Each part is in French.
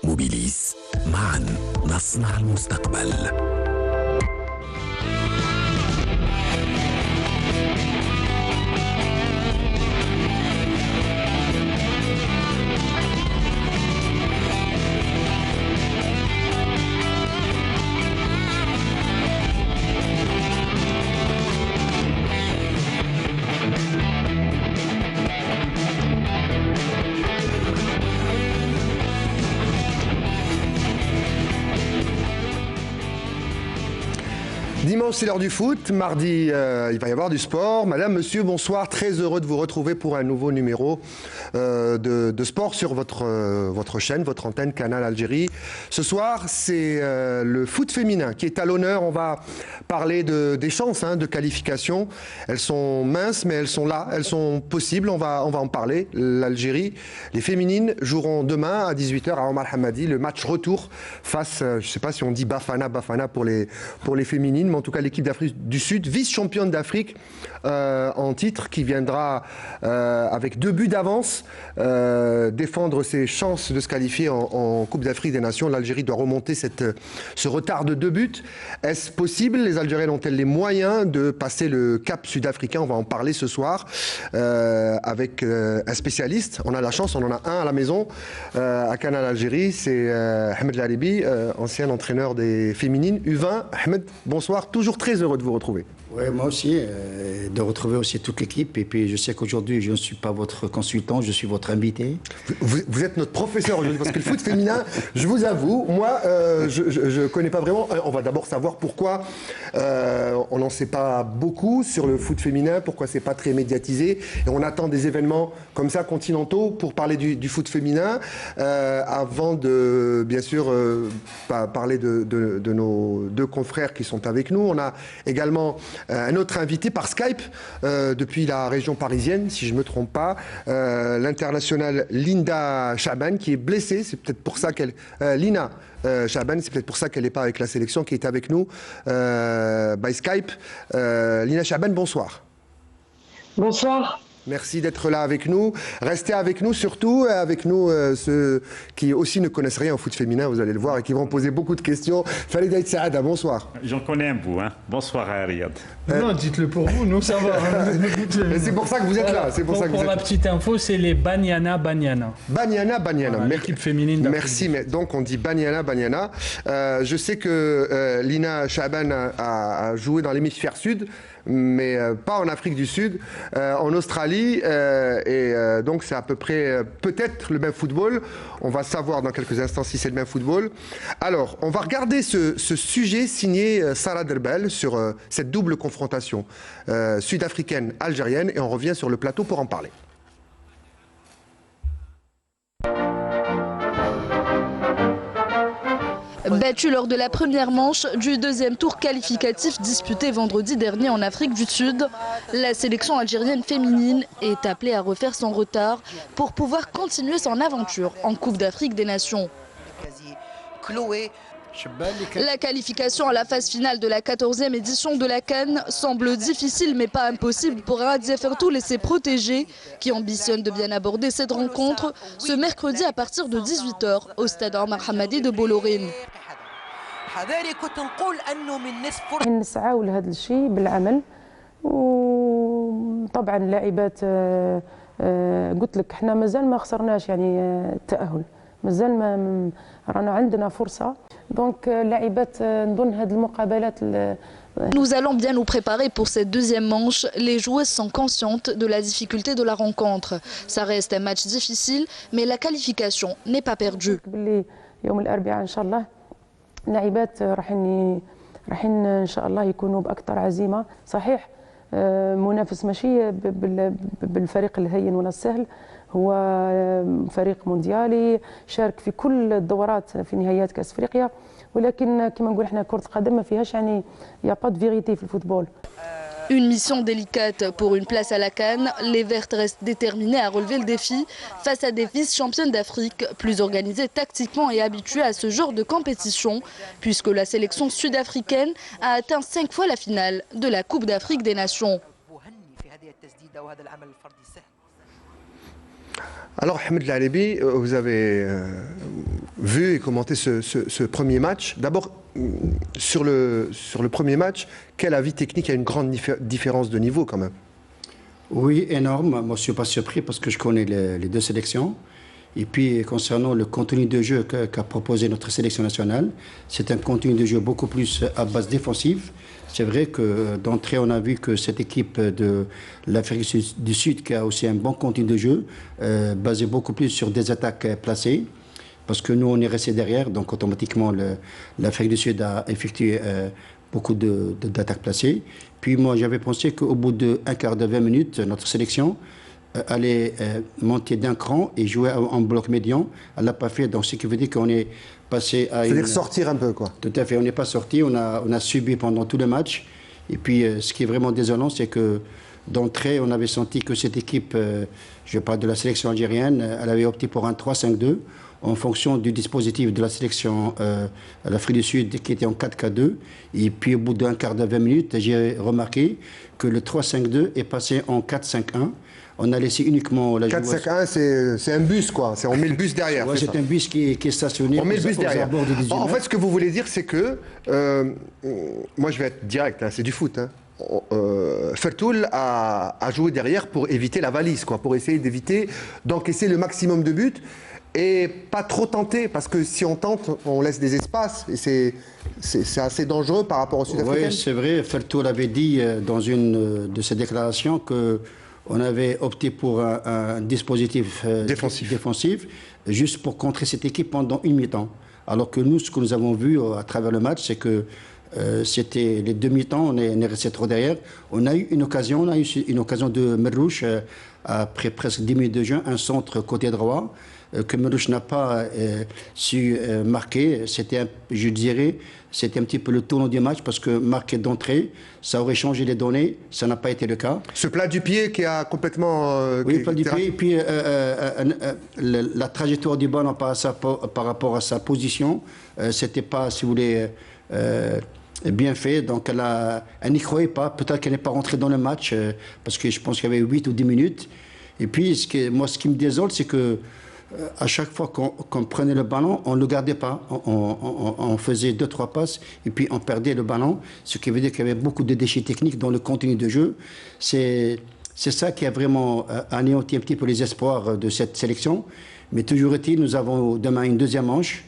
موبيليس معا نصنع المستقبل. Dimanche, c'est l'heure du foot. Mardi, il va y avoir du sport. Madame, monsieur, bonsoir. Très heureux de vous retrouver pour un nouveau numéro de sport sur votre chaîne, votre antenne Canal Algérie. Ce soir, c'est le foot féminin qui est à l'honneur. On va parler des chances de qualification. Elles sont minces, mais elles sont là. Elles sont possibles. On va en parler. L'Algérie, les féminines joueront demain à 18h à Omar Hamadi le match retour face, je ne sais pas si on dit Bafana pour les féminines, mais en tout cas l'équipe d'Afrique du Sud, vice-championne d'Afrique en titre, qui viendra avec 2 buts d'avance défendre ses chances de se qualifier en Coupe d'Afrique des Nations. L'Algérie doit remonter ce retard de 2 buts. Est-ce possible? Les Algériennes ont-elles les moyens de passer le cap sud-africain? On va en parler ce soir avec un spécialiste. On a la chance, on en a un à la maison à Canal Algérie, c'est Ahmed Laribi, ancien entraîneur des féminines U20. Ahmed, bonsoir, toujours très heureux de vous retrouver. Oui, moi aussi, de retrouver aussi toute l'équipe. Et puis je sais qu'aujourd'hui, je ne suis pas votre consultant, je suis votre invité. Vous êtes notre professeur aujourd'hui, parce que le foot féminin, je vous avoue, moi, je ne connais pas vraiment. On va d'abord savoir pourquoi on n'en sait pas beaucoup sur le foot féminin, pourquoi c'est pas très médiatisé. Et on attend des événements comme ça, continentaux, pour parler du foot féminin, avant de, bien sûr, parler de nos 2 confrères qui sont avec nous. On a également un autre invité par Skype depuis la région parisienne, si je ne me trompe pas, l'internationale Linda Chaban, qui est blessée. C'est peut-être pour ça qu'elle... Lina Chaban, c'est peut-être pour ça qu'elle n'est pas avec la sélection, qui est avec nous by Skype. Lina Chaban, bonsoir. Bonsoir. Merci d'être là avec nous. Restez avec nous, surtout avec nous, ceux qui aussi ne connaissent rien au foot féminin, vous allez le voir, et qui vont poser beaucoup de questions. Farid Aït Saada, bonsoir. J'en connais un bout, hein. Bonsoir Riyad. Non, dites-le pour vous, nous ça va. C'est pour ça que vous êtes là. C'est pour la petite info, c'est les Banyana. Banyana. Voilà, l'équipe féminine. Merci, mais donc on dit Banyana. Je sais que Lina Chaban a joué dans l'hémisphère sud, mais pas en Afrique du Sud, en Australie, et donc c'est à peu près peut-être le même football. On va savoir dans quelques instants si c'est le même football. Alors, on va regarder ce sujet signé Sarah Derbel sur cette double confrontation sud-africaine-algérienne, et on revient sur le plateau pour en parler. Battue lors de la première manche du 2e tour qualificatif disputé vendredi dernier en Afrique du Sud, la sélection algérienne féminine est appelée à refaire son retard pour pouvoir continuer son aventure en Coupe d'Afrique des Nations. La qualification à la phase finale de la 14e édition de la CAN semble difficile mais pas impossible pour Radia Fertoul et ses protégés qui ambitionnent de bien aborder cette rencontre ce mercredi à partir de 18h au stade Omar Hamadi de Bolorine. نسعى لهذا الشيء بالعمل وطبعا اللاعبات قلت لك احنا مازال ما خسرناش يعني التأهل مازال ما رانا عندنا فرصة دونك اللاعبات نظن هذه المقابلات. Nous allons bien nous préparer pour cette 2e manche. Les joueuses sont conscientes de la difficulté de la rencontre. Ça reste un match difficile, mais la qualification n'est pas perdue. يوم الأربعاء إن شاء الله اللاعبات راحين إن شاء الله يكونوا بأكثر عزيمة. صحيح منافس ماشي بالفريق الهين ولا السهل، هو فريق مونديالي شارك في كل الدورات في نهائيات كأس أفريقيا، ولكن كما نقول احنا كرة القدم ما فيهاش يعني يا با دو فيغيتي في الفوتبول. Une mission délicate pour une place à la CAN. Les Vertes restent déterminées à relever le défi face à des vice-championnes d'Afrique, plus organisées tactiquement et habituées à ce genre de compétition, puisque la sélection sud-africaine a atteint 5 fois la finale de la Coupe d'Afrique des Nations. Alors, Ahmed Lalebi, vous avez vu et commenté ce premier match. D'abord, sur le premier match, quel avis technique? Il y a une grande différence de niveau quand même. Oui, énorme. Moi, je ne suis pas surpris parce que je connais les deux sélections. Et puis, concernant le contenu de jeu qu'a proposé notre sélection nationale, c'est un contenu de jeu beaucoup plus à base défensive. C'est vrai que d'entrée, on a vu que cette équipe de l'Afrique du Sud, qui a aussi un bon contenu de jeu, basé beaucoup plus sur des attaques placées. Parce que nous, on est resté derrière, donc automatiquement, l'Afrique du Sud a effectué beaucoup d'attaques placées. Puis moi, j'avais pensé qu'au bout d'un quart de 20 minutes, notre sélection allait monter d'un cran et jouer en bloc médian. Elle ne l'a pas fait, donc ce qui veut dire qu'on est passé à... C'est-à-dire sortir un peu, quoi. Tout à fait, on n'est pas sorti, on a subi pendant tout le match. Et puis, ce qui est vraiment désolant, c'est que d'entrée, on avait senti que cette équipe, je parle de la sélection algérienne, elle avait opté pour un 3-5-2 en fonction du dispositif de la sélection l'Afrique du Sud qui était en 4-4-2. Et puis au bout d'un quart de 20 minutes, j'ai remarqué que le 3-5-2 est passé en 4-5-1. On a laissé uniquement la joueuse... 4-5-1, c'est un bus, quoi. On met le bus derrière. Ouais, c'est un bus qui est stationné. On met le bus derrière. En fait, mètres. ce que vous voulez dire, c'est que... moi, je vais être direct, hein, c'est du foot. Hein. Fertoul a joué derrière pour éviter la valise, quoi, pour essayer d'éviter d'encaisser le maximum de buts et pas trop tenter, parce que si on tente, on laisse des espaces et c'est assez dangereux par rapport au Sud-Africain. Oui, c'est vrai. Fertoul avait dit dans une de ses déclarations que on avait opté pour un dispositif défensif juste pour contrer cette équipe pendant une mi-temps. Alors que nous, ce que nous avons vu à travers le match, c'est que c'était les deux mi-temps, on est resté trop derrière. On a eu une occasion de Merrouche, après presque 10 minutes de jeu, un centre côté droit, que Merrouche n'a pas su marquer. Je dirais, c'était un petit peu le tournant du match parce que marquer d'entrée, ça aurait changé les données. Ça n'a pas été le cas. Ce plat du pied qui a complètement... oui, plat du pied. Et puis la trajectoire du ballon par rapport à sa position, c'était pas, si vous voulez, bien fait. Donc elle n'y croyait pas. Peut-être qu'elle n'est pas rentrée dans le match parce que je pense qu'il y avait 8 ou 10 minutes. Et puis, ce qui me désole, c'est que à chaque fois qu'on prenait le ballon, on ne le gardait pas. On faisait 2-3 passes et puis on perdait le ballon. Ce qui veut dire qu'il y avait beaucoup de déchets techniques dans le contenu de jeu. C'est ça qui a vraiment anéanti un petit peu les espoirs de cette sélection. Mais toujours est-il, nous avons demain une deuxième manche.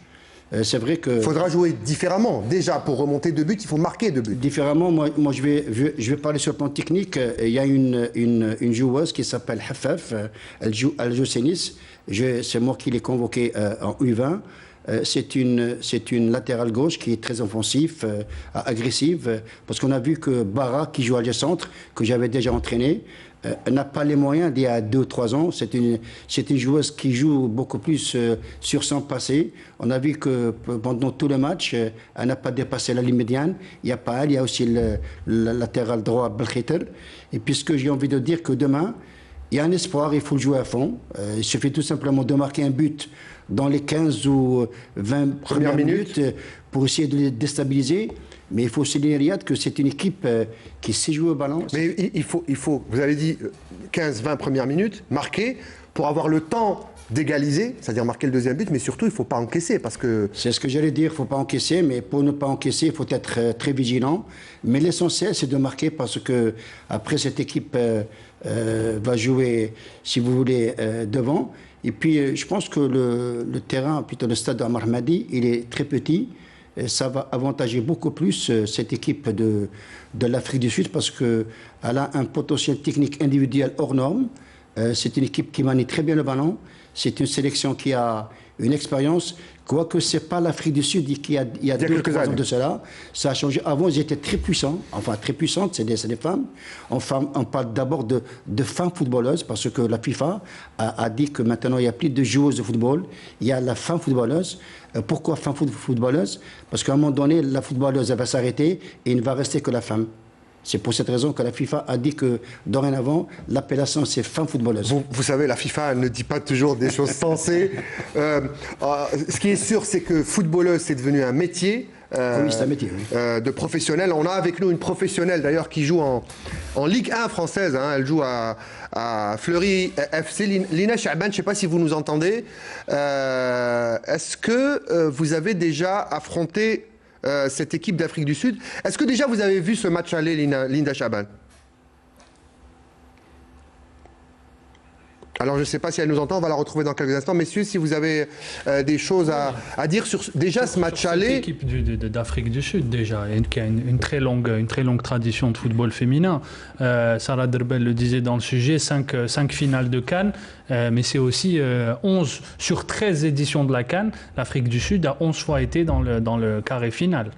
C'est vrai que... Il faudra jouer différemment. Déjà, pour remonter 2 buts, il faut marquer 2 buts. Différemment, moi je vais parler sur le plan technique. Il y a une joueuse qui s'appelle Hafaf. Elle joue à Nice. C'est moi qui l'ai convoquée en U20. C'est une latérale gauche qui est très offensive, agressive. Parce qu'on a vu que Bara, qui joue à Centre, que j'avais déjà entraîné, n'a pas les moyens d'il y a 2 ou 3 ans. C'est une joueuse qui joue beaucoup plus sur son passé. On a vu que pendant tout le match, elle n'a pas dépassé la ligne médiane. Il n'y a pas elle, il y a aussi le latéral droit Belkhiter. Et puis ce que j'ai envie de dire que demain, il y a un espoir, il faut le jouer à fond. Il suffit tout simplement de marquer un but dans les 15 ou 20 premières minutes pour essayer de les déstabiliser. Mais il faut souligner, Riyad, que c'est une équipe qui sait jouer au ballon. Mais il faut, vous avez dit 15-20 premières minutes, marquer pour avoir le temps d'égaliser, c'est-à-dire marquer le deuxième but, mais surtout, il ne faut pas encaisser parce que... C'est ce que j'allais dire, il ne faut pas encaisser, mais pour ne pas encaisser, il faut être très vigilant. Mais l'essentiel, c'est de marquer parce que après cette équipe va jouer, si vous voulez, devant. Et puis, je pense que le terrain, plutôt le stade Amar Hamadi, il est très petit. Ça va avantager beaucoup plus cette équipe de l'Afrique du Sud parce qu'elle a un potentiel technique individuel hors norme. C'est une équipe qui manie très bien le ballon. C'est une sélection qui a une expérience. Quoique ce n'est pas l'Afrique du Sud il y a 2 ou 3 ans de cela. Ça a changé. Avant, ils étaient très puissants. Enfin, très puissantes, c'est des femmes. On parle d'abord de femmes footballeuses parce que la FIFA a dit que maintenant, il n'y a plus de joueuses de football. Il y a la femme footballeuse. Pourquoi femme footballeuse? Parce qu'à un moment donné, la footballeuse elle va s'arrêter et il ne va rester que la femme. C'est pour cette raison que la FIFA a dit que dorénavant, l'appellation c'est femme footballeuse. Vous savez, la FIFA elle ne dit pas toujours des choses sensées. Ce qui est sûr, c'est que footballeuse, c'est devenu un métier. oui, c'est un métier, oui. De professionnels. On a avec nous une professionnelle d'ailleurs qui joue en Ligue 1 française. Hein. Elle joue à Fleury FC. Lina Chaaban, je ne sais pas si vous nous entendez. Est-ce que vous avez déjà affronté cette équipe d'Afrique du Sud? Est-ce que déjà vous avez vu ce match aller, Linda Chaaban? Alors, je ne sais pas si elle nous entend, on va la retrouver dans quelques instants. Messieurs, si vous avez des choses à dire sur déjà ce match aller. Cette équipe d'Afrique du Sud, déjà, qui a une très longue tradition de football féminin. Sarah Derbel le disait dans le sujet, 5 finales de CAN, mais c'est aussi 11 sur 13 éditions de la CAN. L'Afrique du Sud a 11 fois été dans le carré final.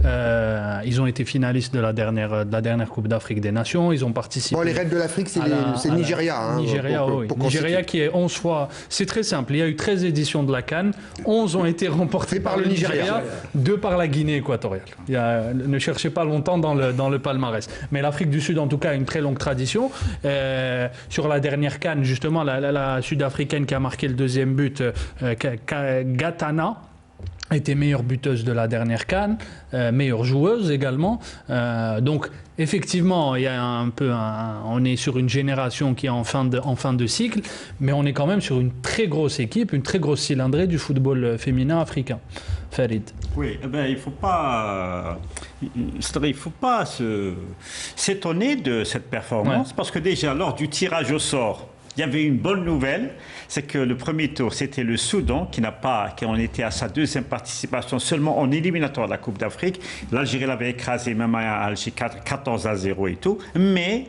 Ils ont été finalistes de la dernière Coupe d'Afrique des Nations. Ils ont participé. Bon, les Raids de l'Afrique, c'est le Nigeria. Hein, Nigeria, oui. Nigeria qui est 11 fois. C'est très simple. Il y a eu 13 éditions de la CAN. 11 ont été remportées par le Nigeria, 2 par la Guinée équatoriale. Ne cherchez pas longtemps dans le palmarès. Mais l'Afrique du Sud, en tout cas, a une très longue tradition. Sur la dernière CAN, justement, la Sud-Africaine qui a marqué le deuxième but, Gatana, était meilleure buteuse de la dernière CAN, meilleure joueuse également. Donc effectivement, il y a on est sur une génération qui est en fin de cycle, mais on est quand même sur une très grosse équipe, une très grosse cylindrée du football féminin africain. Farid. Oui, il ne faut pas s'étonner de cette performance, parce que déjà lors du tirage au sort, il y avait une bonne nouvelle, c'est que le premier tour, c'était le Soudan qui en était à sa deuxième participation seulement en éliminatoire de la Coupe d'Afrique. L'Algérie l'avait écrasé même à Alger 14-0 et tout. Mais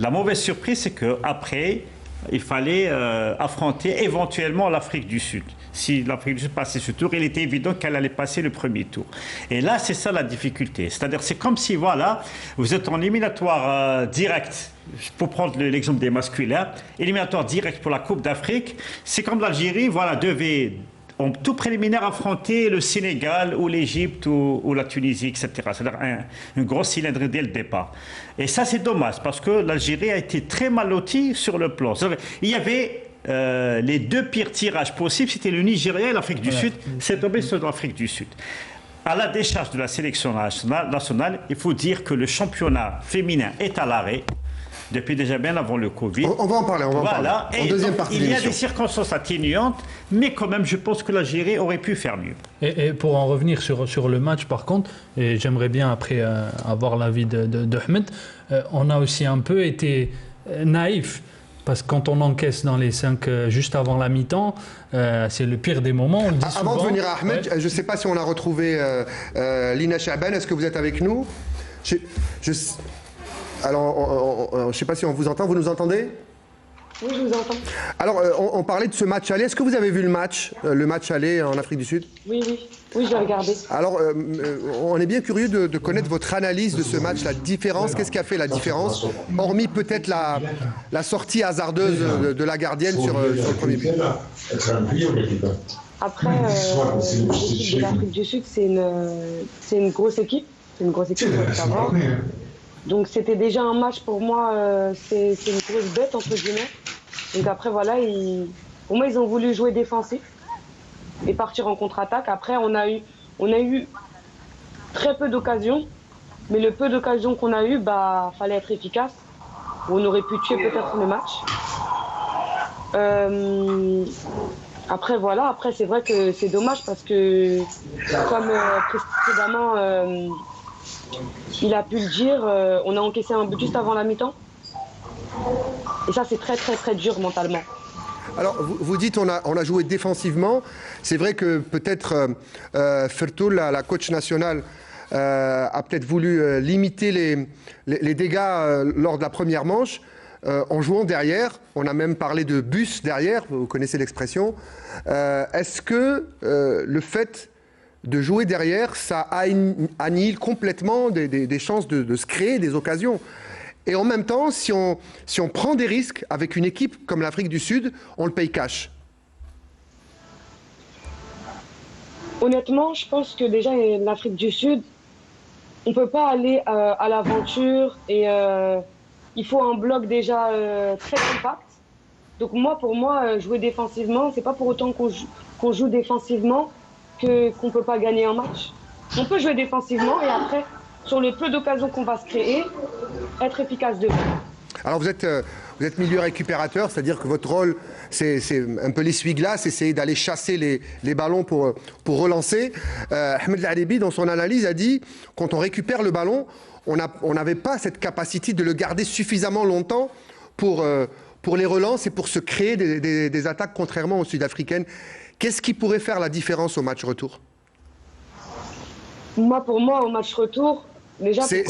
la mauvaise surprise, c'est qu'après, il fallait affronter éventuellement l'Afrique du Sud. Si l'Afrique du Sud passait ce tour, il était évident qu'elle allait passer le premier tour. Et là, c'est ça la difficulté. C'est-à-dire, c'est comme si, voilà, vous êtes en éliminatoire direct. Pour prendre l'exemple des masculins, éliminatoire direct pour la Coupe d'Afrique, c'est comme l'Algérie, voilà, devait en tout préliminaire affronter le Sénégal ou l'Égypte ou la Tunisie, etc. C'est-à-dire une grosse cylindrée dès le départ. Et ça, c'est dommage, parce que l'Algérie a été très mal lotie sur le plan. Il y avait les 2 pires tirages possibles, c'était le Nigeria et l'Afrique du Sud. C'est tombé sur l'Afrique du Sud. À la décharge de la sélection nationale, il faut dire que le championnat féminin est à l'arrêt. Depuis déjà bien avant le Covid. On va en parler, en deuxième partie de l'émission. Il y a des circonstances atténuantes, mais quand même, je pense que l'Algérie aurait pu faire mieux. Et pour en revenir sur le match, par contre, et j'aimerais bien après avoir l'avis de Ahmed, on a aussi un peu été naïf. Parce que quand on encaisse dans les 5 juste avant la mi-temps, c'est le pire des moments. On le dit avant souvent. De venir à Ahmed, je ne sais pas si on a retrouvé Lina Chaaban. Est-ce que vous êtes avec nous? Alors, je ne sais pas si on vous entend. Vous nous entendez? Oui, je vous entends. Alors, on parlait de ce match aller. Est-ce que vous avez vu le match aller en Afrique du Sud? Oui, j'ai regardé. Alors, on est bien curieux de connaître votre analyse de ce match, la différence. Qu'est-ce qui a fait la différence? Hormis peut-être la sortie hasardeuse de la gardienne sur le premier but. Après, l'équipe de l'Afrique du Sud, c'est une grosse équipe. C'est une grosse équipe, il faut savoir. Donc c'était déjà un match pour moi, c'est une grosse bête entre guillemets. Donc après voilà, pour moi ils ont voulu jouer défensif et partir en contre-attaque. Après on a eu très peu d'occasions, mais le peu d'occasions qu'on a eu, fallait être efficace. On aurait pu tuer peut-être le match. Après voilà, c'est vrai que c'est dommage parce que comme précédemment. Il a pu le dire, on a encaissé un but juste avant la mi-temps. Et ça, c'est très, très, très dur mentalement. Alors, vous dites on a joué défensivement. C'est vrai que peut-être Fertoul, la coach nationale, a peut-être voulu limiter les dégâts lors de la première manche en jouant derrière. On a même parlé de bus derrière, vous connaissez l'expression. Est-ce que le fait de jouer derrière, ça annihile complètement des chances de se créer des occasions? Et en même temps, si on prend des risques avec une équipe comme l'Afrique du Sud, on le paye cash. Honnêtement, je pense que déjà l'Afrique du Sud, on ne peut pas aller à l'aventure et il faut un bloc déjà très compact. Donc pour moi, jouer défensivement, c'est pas pour autant qu'on joue défensivement qu'on ne peut pas gagner un match. On peut jouer défensivement et après, sur le peu d'occasions qu'on va se créer, être efficace devant. Alors vous êtes milieu récupérateur, c'est-à-dire que votre rôle, c'est un peu l'essuie-glace, essayer d'aller chasser les ballons pour relancer. Ahmed Laribi, dans son analyse, a dit, quand on récupère le ballon, on n'avait pas cette capacité de le garder suffisamment longtemps pour les relances et pour se créer des attaques, contrairement aux Sud-Africaines. Qu'est-ce qui pourrait faire la différence au match retour? Pour moi, au match retour, déjà, c'est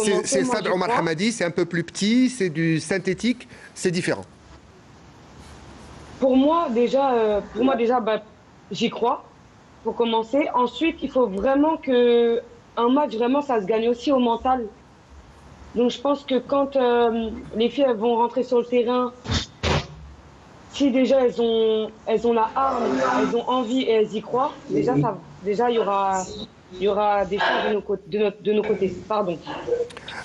Stade Omar Hamadi, c'est un peu plus petit, c'est du synthétique, c'est différent. Pour moi, déjà, j'y crois, pour commencer. Ensuite, il faut vraiment qu'un match, vraiment, ça se gagne aussi au mental. Donc, je pense que quand les filles elles vont rentrer sur le terrain, si déjà elles ont la arme, elles ont envie et elles y croient, déjà, il y aura des choses de nos côtés. Pardon.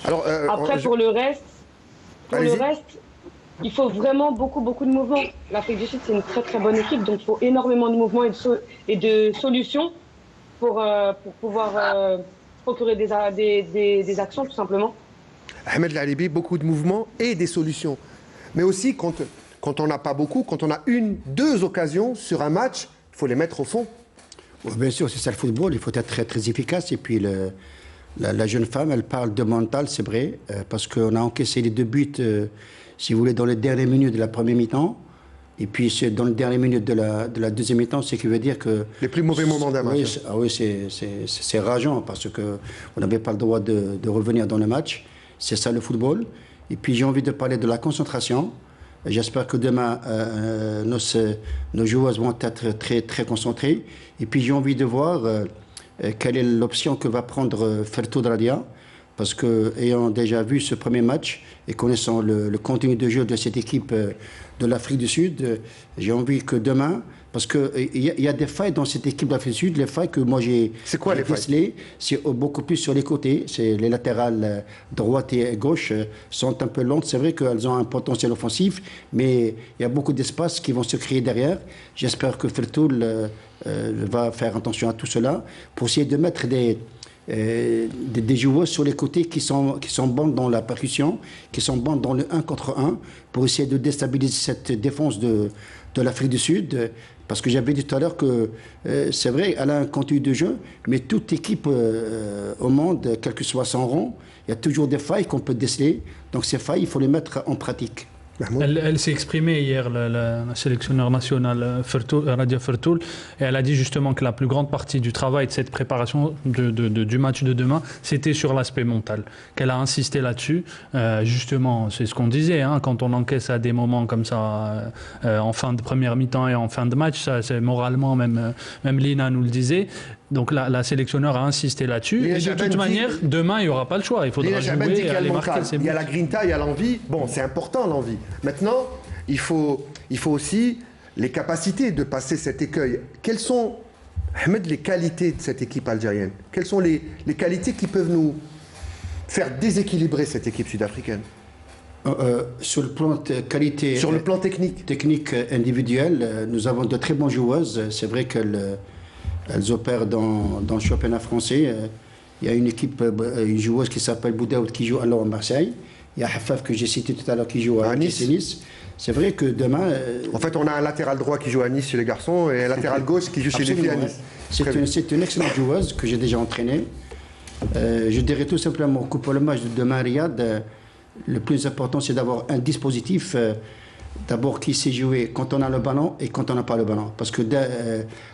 Alors, après, pour le reste, il faut vraiment beaucoup de mouvements. L'Afrique du Sud, c'est une très très bonne équipe, donc il faut énormément de mouvements et de solutions pour pouvoir procurer des actions, tout simplement. Ahmed Laribi, beaucoup de mouvements et des solutions. Mais aussi, quand on n'a pas beaucoup, quand on a 1-2 occasions sur un match, il faut les mettre au fond. Bien sûr, c'est ça le football, il faut être très, très efficace. Et puis la jeune femme, elle parle de mental, c'est vrai, parce qu'on a encaissé les 2 buts, si vous voulez, dans les dernières minutes de la première mi-temps. Et puis dans les dernières minutes de la deuxième mi-temps, ce qui veut dire que... Les plus mauvais moments d'un match. Oui, c'est rageant, parce qu'on n'avait pas le droit de revenir dans le match. C'est ça le football. Et puis j'ai envie de parler de la concentration. J'espère que demain, nos joueuses vont être très, très concentrées. Et puis j'ai envie de voir quelle est l'option que va prendre Fertoud Radia. Parce que, ayant déjà vu ce premier match et connaissant le contenu de jeu de cette équipe de l'Afrique du Sud, j'ai envie que demain, parce qu'il y a des failles dans cette équipe de l'Afrique du Sud, les failles que moi j'ai décelées, c'est beaucoup plus sur les côtés, c'est les latérales droite et gauche sont un peu lentes, c'est vrai qu'elles ont un potentiel offensif, mais il y a beaucoup d'espace qui vont se créer derrière. J'espère que Fertoul va faire attention à tout cela pour essayer de mettre des joueurs sur les côtés qui sont bons dans la percussion, qui sont bons dans le 1 contre 1, pour essayer de déstabiliser cette défense de l'Afrique du Sud. Parce que j'avais dit tout à l'heure que c'est vrai, elle a un contenu de jeu, mais toute équipe au monde, quel que soit son rang, il y a toujours des failles qu'on peut déceler. Donc ces failles, il faut les mettre en pratique. Elle s'est exprimée hier, la sélectionneur nationale Radia Fertoul, et elle a dit justement que la plus grande partie du travail de cette préparation du match de demain, c'était sur l'aspect mental. Qu'elle a insisté là-dessus. Justement, c'est ce qu'on disait, hein, quand on encaisse à des moments comme ça, en fin de première mi-temps et en fin de match, ça, c'est moralement, même Lina nous le disait. Donc la sélectionneur a insisté là-dessus. Et de toute manière, demain, il n'y aura pas le choix. Il faudra jouer et aller marquer ses buts. Il y a la grinta, il y a l'envie. Bon, c'est important, l'envie. Maintenant, il faut aussi les capacités de passer cet écueil. Quelles sont, Ahmed, les qualités de cette équipe algérienne? Quelles sont les qualités qui peuvent nous faire déséquilibrer cette équipe sud-africaine? Sur le plan de qualité... Sur le plan technique. Technique individuelle, nous avons de très bonnes joueuses. C'est vrai qu'elles opèrent dans le championnat français. Il y a une équipe, une joueuse qui s'appelle Boudaoud qui joue alors à Marseille. Il y a Hafaf que j'ai cité tout à l'heure qui joue à Nice. C'est vrai que demain... En fait, on a un latéral droit qui joue à Nice chez les garçons et un latéral gauche qui joue chez les filles à Nice. C'est une excellente joueuse que j'ai déjà entraînée. Je dirais tout simplement que pour le match de demain à Riyad, le plus important c'est d'avoir un dispositif d'abord qui sait jouer quand on a le ballon et quand on n'a pas le ballon. Parce que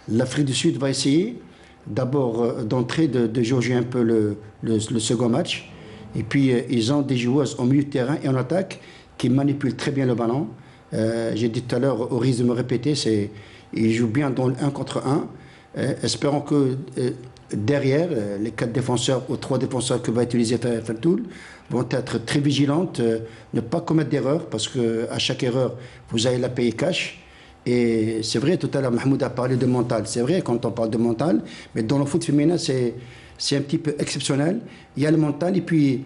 l'Afrique du Sud va essayer d'abord d'entrer, de jauger un peu le second match. Et puis ils ont des joueuses au milieu de terrain et en attaque qui manipulent très bien le ballon. J'ai dit tout à l'heure, au risque de me répéter, ils jouent bien dans le 1 contre 1. Espérons que derrière, les 4 défenseurs ou 3 défenseurs que va utiliser Fertoul vont être très vigilantes, ne pas commettre d'erreur, parce qu'à chaque erreur, vous allez la payer cash. Et c'est vrai, tout à l'heure, Mahmoud a parlé de mental. C'est vrai, quand on parle de mental, mais dans le foot féminin, c'est un petit peu exceptionnel. Il y a le mental et puis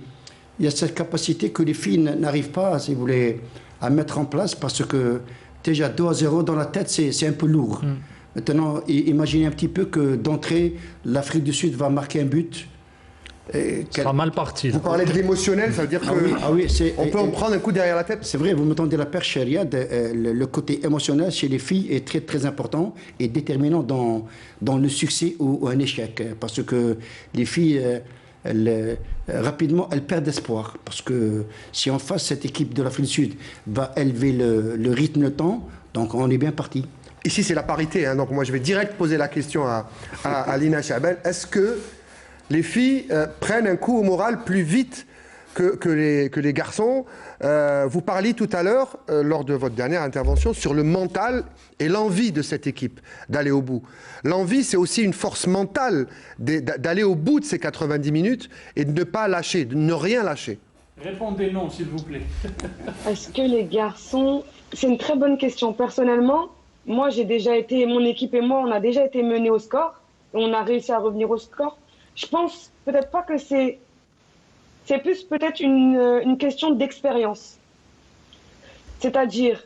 il y a cette capacité que les filles n'arrivent pas, si vous voulez, à mettre en place, parce que déjà 2-0 dans la tête, c'est un peu lourd. Maintenant, imaginez un petit peu que d'entrée, l'Afrique du Sud va marquer un but. Ça sera mal parti. Vous parlez de l'émotionnel, ça veut dire qu'on peut en prendre un coup derrière la tête. C'est vrai, vous me tendez la perche, Riyad. Le côté émotionnel chez les filles est très très important et déterminant dans le succès ou un échec. Parce que les filles, rapidement, elles perdent espoir. Parce que si en face, cette équipe de l'Afrique du Sud va élever le rythme, le temps, donc on est bien parti. Ici, c'est la parité. Hein, donc moi, je vais direct poser la question à Lina Chaben. Est-ce que les filles prennent un coup au moral plus vite que les garçons? Vous parliez tout à l'heure, lors de votre dernière intervention, sur le mental et l'envie de cette équipe d'aller au bout. L'envie, c'est aussi une force mentale d'aller au bout de ces 90 minutes et de ne pas lâcher, de ne rien lâcher. Répondez non, s'il vous plaît. Est-ce que les garçons... C'est une très bonne question. Personnellement, moi, mon équipe et moi, on a déjà été menés au score. Et on a réussi à revenir au score. Je pense peut-être pas que c'est plus peut-être une question d'expérience. C'est-à-dire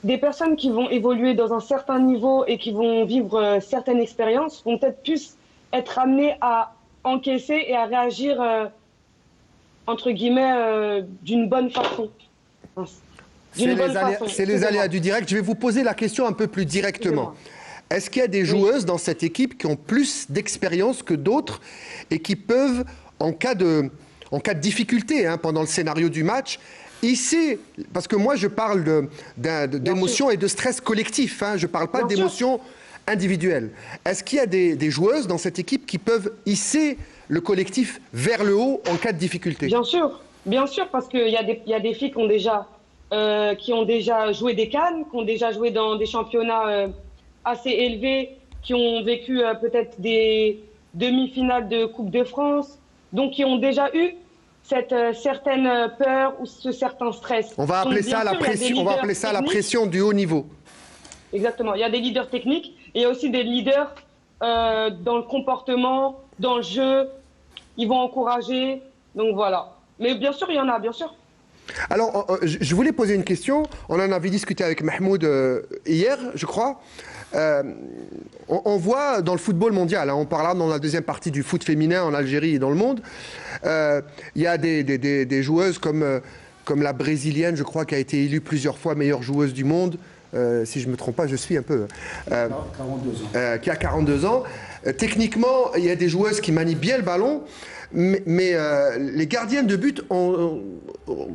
des personnes qui vont évoluer dans un certain niveau et qui vont vivre certaines expériences vont peut-être plus être amenées à encaisser et à réagir entre guillemets d'une bonne façon. C'est les aléas du direct. Je vais vous poser la question un peu plus directement. Est-ce qu'il y a des joueuses dans cette équipe qui ont plus d'expérience que d'autres et qui peuvent, en cas de difficulté pendant le scénario du match, ici, parce que moi je parle d'émotion et de stress collectif, je ne parle pas d'émotion individuelle. Est-ce qu'il y a des joueuses dans cette équipe qui peuvent hisser le collectif vers le haut en cas de difficulté? Bien sûr, parce qu'il y a des filles qui ont déjà joué des CAN, qui ont déjà joué dans des championnats assez élevés, qui ont vécu peut-être des demi-finales de Coupe de France, donc qui ont déjà eu cette certaine peur ou ce certain stress. On va appeler ça la pression du haut niveau. Exactement. Il y a des leaders techniques et il y a aussi des leaders dans le comportement, dans le jeu. Ils vont encourager. Donc voilà. Mais bien sûr, il y en a, bien sûr. Alors, je voulais poser une question. On en avait discuté avec Mahmoud hier, je crois. On voit dans le football mondial, on parlera dans la deuxième partie du foot féminin en Algérie et dans le monde, il y a des joueuses comme la brésilienne, je crois, qui a été élue plusieurs fois meilleure joueuse du monde. Si je ne me trompe pas, je suis un peu... 42 ans. Qui a 42 ans. Techniquement, il y a des joueuses qui manient bien le ballon, mais les gardiennes de but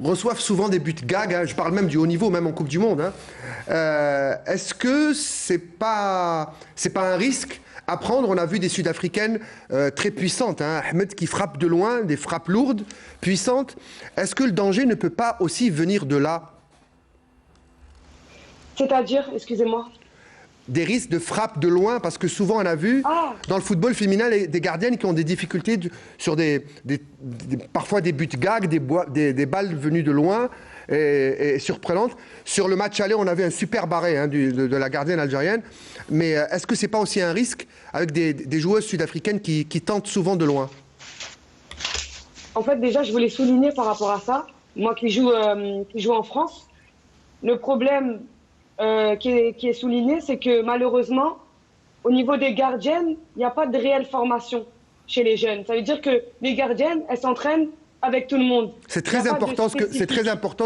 reçoivent souvent des buts gags. Je parle même du haut niveau, même en Coupe du Monde. Est-ce que c'est pas un risque à prendre? On a vu des Sud-Africaines très puissantes. Ahmed qui frappe de loin, des frappes lourdes, puissantes. Est-ce que le danger ne peut pas aussi venir de là? C'est-à-dire, excusez-moi, des risques de frappe de loin, parce que souvent on a vu dans le football féminin des gardiennes qui ont des difficultés sur parfois des buts gags, des balles venues de loin et surprenantes. Sur le match aller, on avait un super barré de la gardienne algérienne, mais est-ce que c'est pas aussi un risque avec des joueuses sud-africaines qui tentent souvent de loin? En fait, déjà, je voulais souligner par rapport à ça, moi qui joue en France, le problème qui est souligné, c'est que malheureusement, au niveau des gardiennes, il n'y a pas de réelle formation chez les jeunes. Ça veut dire que les gardiennes, elles s'entraînent avec tout le monde. C'est très important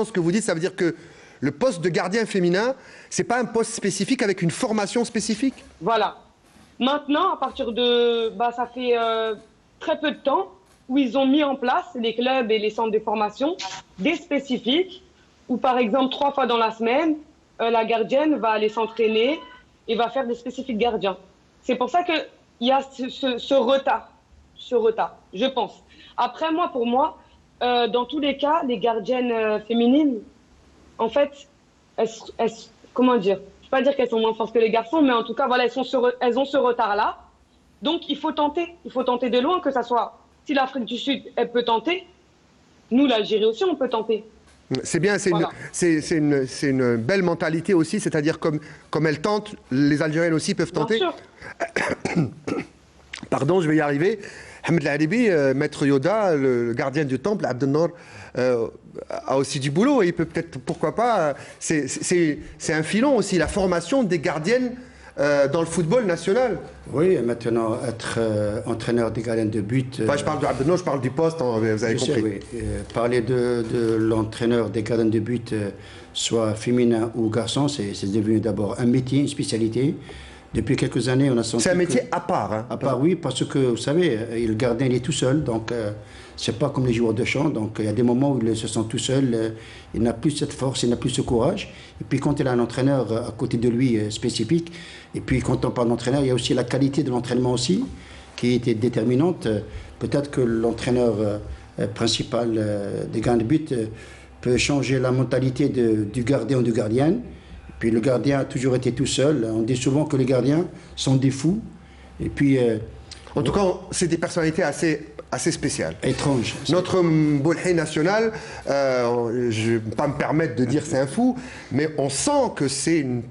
ce que vous dites. Ça veut dire que le poste de gardien féminin, c'est pas un poste spécifique avec une formation spécifique? Voilà. Maintenant, à partir de... ça fait très peu de temps où ils ont mis en place, les clubs et les centres de formation, des spécifiques où, par exemple, 3 fois dans la semaine, la gardienne va aller s'entraîner et va faire des spécifiques gardiens. C'est pour ça qu'il y a ce retard, je pense. Après, pour moi, dans tous les cas, les gardiennes féminines, en fait, comment dire, je ne vais pas dire qu'elles sont moins fortes que les garçons, mais en tout cas, voilà, elles ont ce retard-là. Donc, il faut tenter de loin, que ça soit, si l'Afrique du Sud, elle peut tenter, nous, l'Algérie aussi, on peut tenter. C'est bien, c'est une belle mentalité aussi, c'est-à-dire comme elle tente, les Algériennes aussi peuvent tenter. Bien sûr. Pardon, je vais y arriver. Ahmed Al-Haribi, maître Yoda, le gardien du temple, Abdelnour, a aussi du boulot et il peut peut-être, pourquoi pas, c'est un filon aussi, la formation des gardiennes dans le football national. Oui, maintenant, être entraîneur des gardiens de but... je parle je parle du poste, hein, vous avez compris. Sais, oui. Parler de l'entraîneur des gardiens de but, soit féminin ou garçon, c'est devenu d'abord un métier, une spécialité. Depuis quelques années, on a senti... C'est un métier à part. Hein. À part, oui, parce que, vous savez, le gardien, il est tout seul, donc c'est pas comme les joueurs de champ. Donc, il y a des moments où il se sent tout seul, il n'a plus cette force, il n'a plus ce courage. Et puis, quand il a un entraîneur à côté de lui spécifique, et puis quand on parle d'entraîneur, il y a aussi la qualité de l'entraînement aussi, qui était déterminante. Peut-être que l'entraîneur principal des gardiens de but peut changer la mentalité du gardien ou du gardienne. Puis le gardien a toujours été tout seul. On dit souvent que les gardiens sont des fous. Et puis... en tout cas, c'est des personnalités assez spéciales. Étranges. Notre Boulhay national, je ne vais pas me permettre de dire c'est un fou, mais on sent que c'est une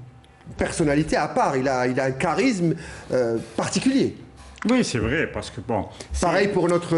personnalité à part. Il a un charisme particulier. Oui, c'est vrai, parce que bon... Pareil pour notre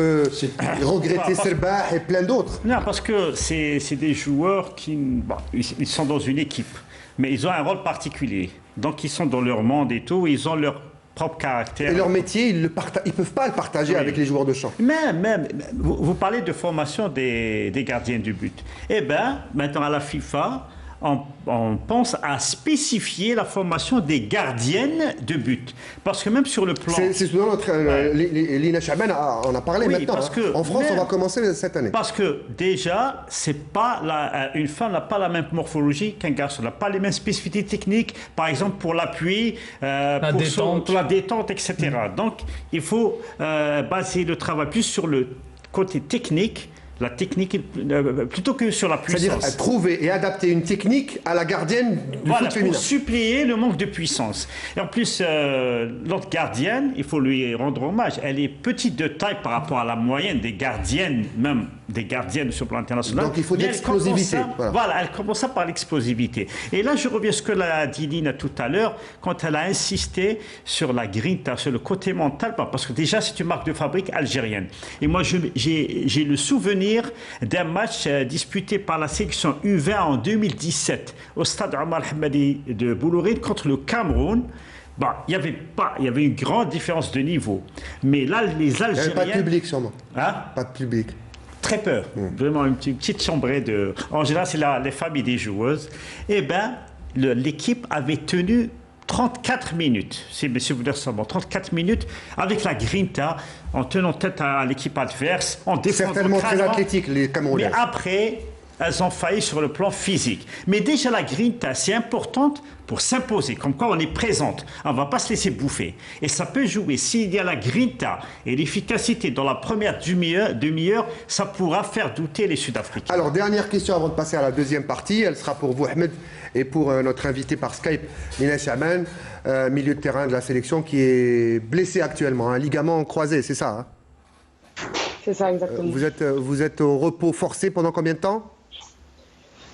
regretté Serbah et plein d'autres. Non, parce que c'est des joueurs qui... Bon, ils sont dans une équipe. Mais ils ont un rôle particulier. Donc, ils sont dans leur monde et tout, ils ont leur propre caractère. Et leur métier, ils ne peuvent pas le partager avec les joueurs de champ. Même vous parlez de formation des gardiens du but. Eh bien, maintenant à la FIFA, on pense à spécifier la formation des gardiennes de but. Parce que même sur le plan... C'est souvent notre... Lina Chaban en a parlé maintenant. Parce que en France, on va commencer cette année. Parce que déjà, une femme n'a pas la même morphologie qu'un garçon. Elle n'a pas les mêmes spécificités techniques, par exemple pour l'appui, pour la détente, etc. Donc, il faut baser le travail plus sur le côté technique, la technique plutôt que sur la puissance. C'est-à-dire trouver et adapter une technique à la gardienne du foot féminin. Pour suppléer le manque de puissance. Et en plus, l'autre gardienne, il faut lui rendre hommage, elle est petite de taille par rapport à la moyenne des gardiennes, même des gardiennes sur le plan international. Donc il faut de l'explosivité. Voilà, elle commence par l'explosivité. Et là, je reviens à ce que l'a dit Lina tout à l'heure, quand elle a insisté sur la grinta, sur le côté mental, parce que déjà, c'est une marque de fabrique algérienne. Et moi, j'ai le souvenir d'un match disputé par la sélection U20 en 2017 au stade Omar Hamadi de Boulourine contre le Cameroun. Bon, il y avait une grande différence de niveau. Mais là, les Algériens... Il n'y avait pas de public, sûrement. Hein? Pas de public. Très peu. Vraiment une petite chambrée de... En général, c'est les familles des joueuses. Eh bien, l'équipe avait tenu 34 minutes, si vous dire ça, 34 minutes avec la grinta, en tenant tête à l'équipe adverse, en défendant. Certainement très athlétique, les Camerounais. Mais après, elles ont failli sur le plan physique. Mais déjà, la grinta, c'est importante pour s'imposer, comme quoi on est présente. On ne va pas se laisser bouffer. Et ça peut jouer. S'il y a la grinta et l'efficacité dans la première demi-heure, ça pourra faire douter les Sud-Africains. Alors, dernière question avant de passer à la deuxième partie. Elle sera pour vous, Ahmed, et pour notre invité par Skype, Lina Chaban, milieu de terrain de la sélection, qui est blessé actuellement, un ligament croisé, c'est ça hein? C'est ça, exactement. Vous êtes au repos forcé pendant combien de temps?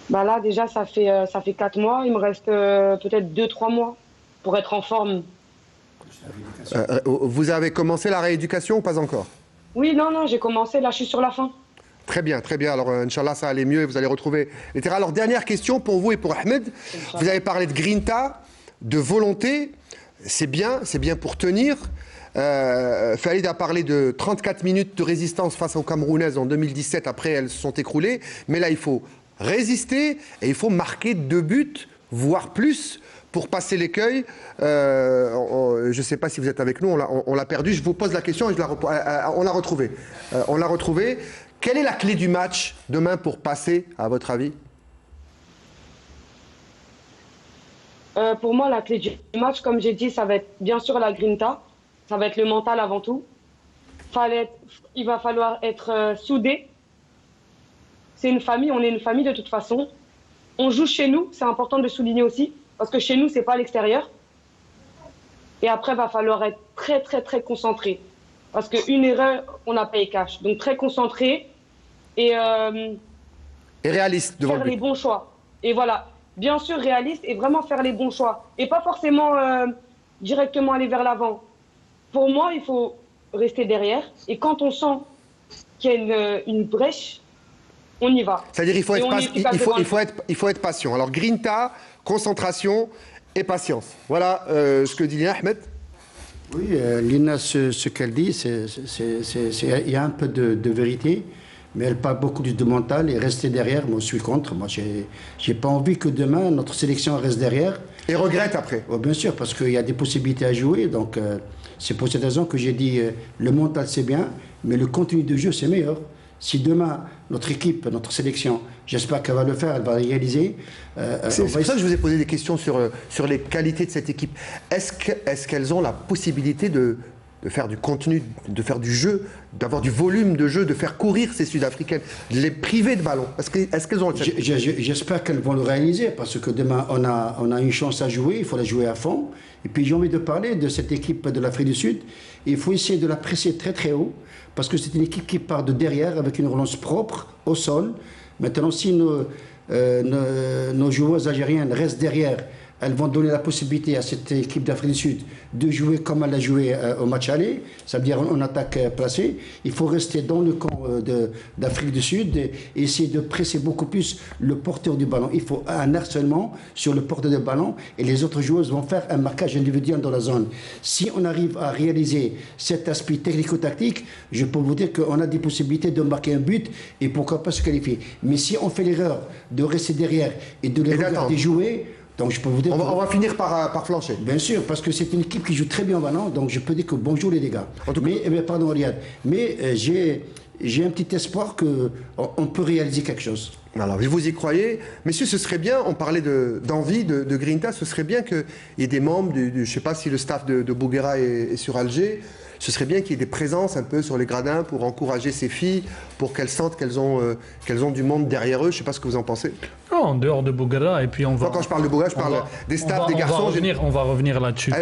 Bah là, déjà, ça fait 4 mois. Il me reste peut-être 2-3 mois pour être en forme. Vous avez commencé la rééducation ou pas encore? Oui, non, j'ai commencé. Là, je suis sur la fin. Très bien, très bien. Alors, Inch'Allah, ça allait mieux et vous allez retrouver les terrains. Alors, dernière question pour vous et pour Ahmed. Vous avez parlé de grinta, de volonté. C'est bien pour tenir. Khalid a parlé de 34 minutes de résistance face aux Camerounaises en 2017. Après, elles se sont écroulées. Mais là, il faut résister et il faut marquer 2 buts, voire plus, pour passer l'écueil. Je ne sais pas si vous êtes avec nous, on l'a perdu. Je vous pose la question et on l'a retrouvé. On l'a retrouvé. Quelle est la clé du match demain pour passer, à votre avis? Pour moi, la clé du match, comme j'ai dit, ça va être bien sûr la grinta. Ça va être le mental avant tout. Il va falloir être soudé. C'est une famille, on est une famille de toute façon. On joue chez nous, c'est important de le souligner aussi, parce que chez nous, c'est pas à l'extérieur. Et après, il va falloir être très, très, très concentré. Parce qu'une erreur, on n'a pas les cash. Donc très concentré et réaliste devant faire les bons choix. Et voilà, bien sûr réaliste et vraiment faire les bons choix. Et pas forcément directement aller vers l'avant. Pour moi, il faut rester derrière. Et quand on sent qu'il y a une brèche, on y va. C'est-à-dire qu'il faut être patient. Alors grinta, concentration et patience. Voilà ce que dit Lina Ahmed. Oui, Lina, ce qu'elle dit, il y a un peu de vérité, mais elle parle beaucoup de mental et rester derrière. Moi, je suis contre. Moi, j'ai pas envie que demain notre sélection reste derrière. Et regrette après. Oh, bien sûr, parce qu'il y a des possibilités à jouer. Donc, c'est pour cette raison que j'ai dit le mental c'est bien, mais le contenu de jeu c'est meilleur. Si demain notre équipe, notre sélection, j'espère qu'elle va le faire, elle va réaliser. C'est pour ça que je vous ai posé des questions sur les qualités de cette équipe. Est-ce qu'elles ont la possibilité de faire du contenu, de faire du jeu, d'avoir du volume de jeu, de faire courir ces Sud-Africaines, de les priver de ballon? Est-ce qu'elles ont... J'espère qu'elles vont le réaliser, parce que demain, on a une chance à jouer, il faut la jouer à fond. Et puis j'ai envie de parler de cette équipe de l'Afrique du Sud. Il faut essayer de la presser très très haut, parce que c'est une équipe qui part de derrière avec une relance propre au sol. Maintenant, si nos joueuses algériennes restent derrière, elles vont donner la possibilité à cette équipe d'Afrique du Sud de jouer comme elle a joué au match aller, c'est-à-dire en attaque placée. Il faut rester dans le camp d'Afrique du Sud et essayer de presser beaucoup plus le porteur du ballon. Il faut un harcèlement sur le porteur du ballon et les autres joueuses vont faire un marquage individuel dans la zone. Si on arrive à réaliser cet aspect technico-tactique, je peux vous dire qu'on a des possibilités de marquer un but et pourquoi pas se qualifier. Mais si on fait l'erreur de rester derrière et de les regarder jouer, donc je peux vous dire on va finir par flancher. Bien sûr, parce que c'est une équipe qui joue très bien au ballon, donc je peux dire que bonjour les gars. Pardon Riyad, mais j'ai un petit espoir qu'on peut réaliser quelque chose. Alors, vous y croyez? Messieurs, ce serait bien, on parlait d'envie de Grinta, ce serait bien qu'il y ait des membres, je ne sais pas si le staff de Bouguera est sur Alger, ce serait bien qu'il y ait des présences un peu sur les gradins pour encourager ces filles, pour qu'elles sentent qu'elles ont du monde derrière eux. Je ne sais pas ce que vous en pensez. Non, en dehors de Bouguera, et puis on va... Quand je parle de Bouguera, je parle des staffs, des garçons. On va revenir là-dessus.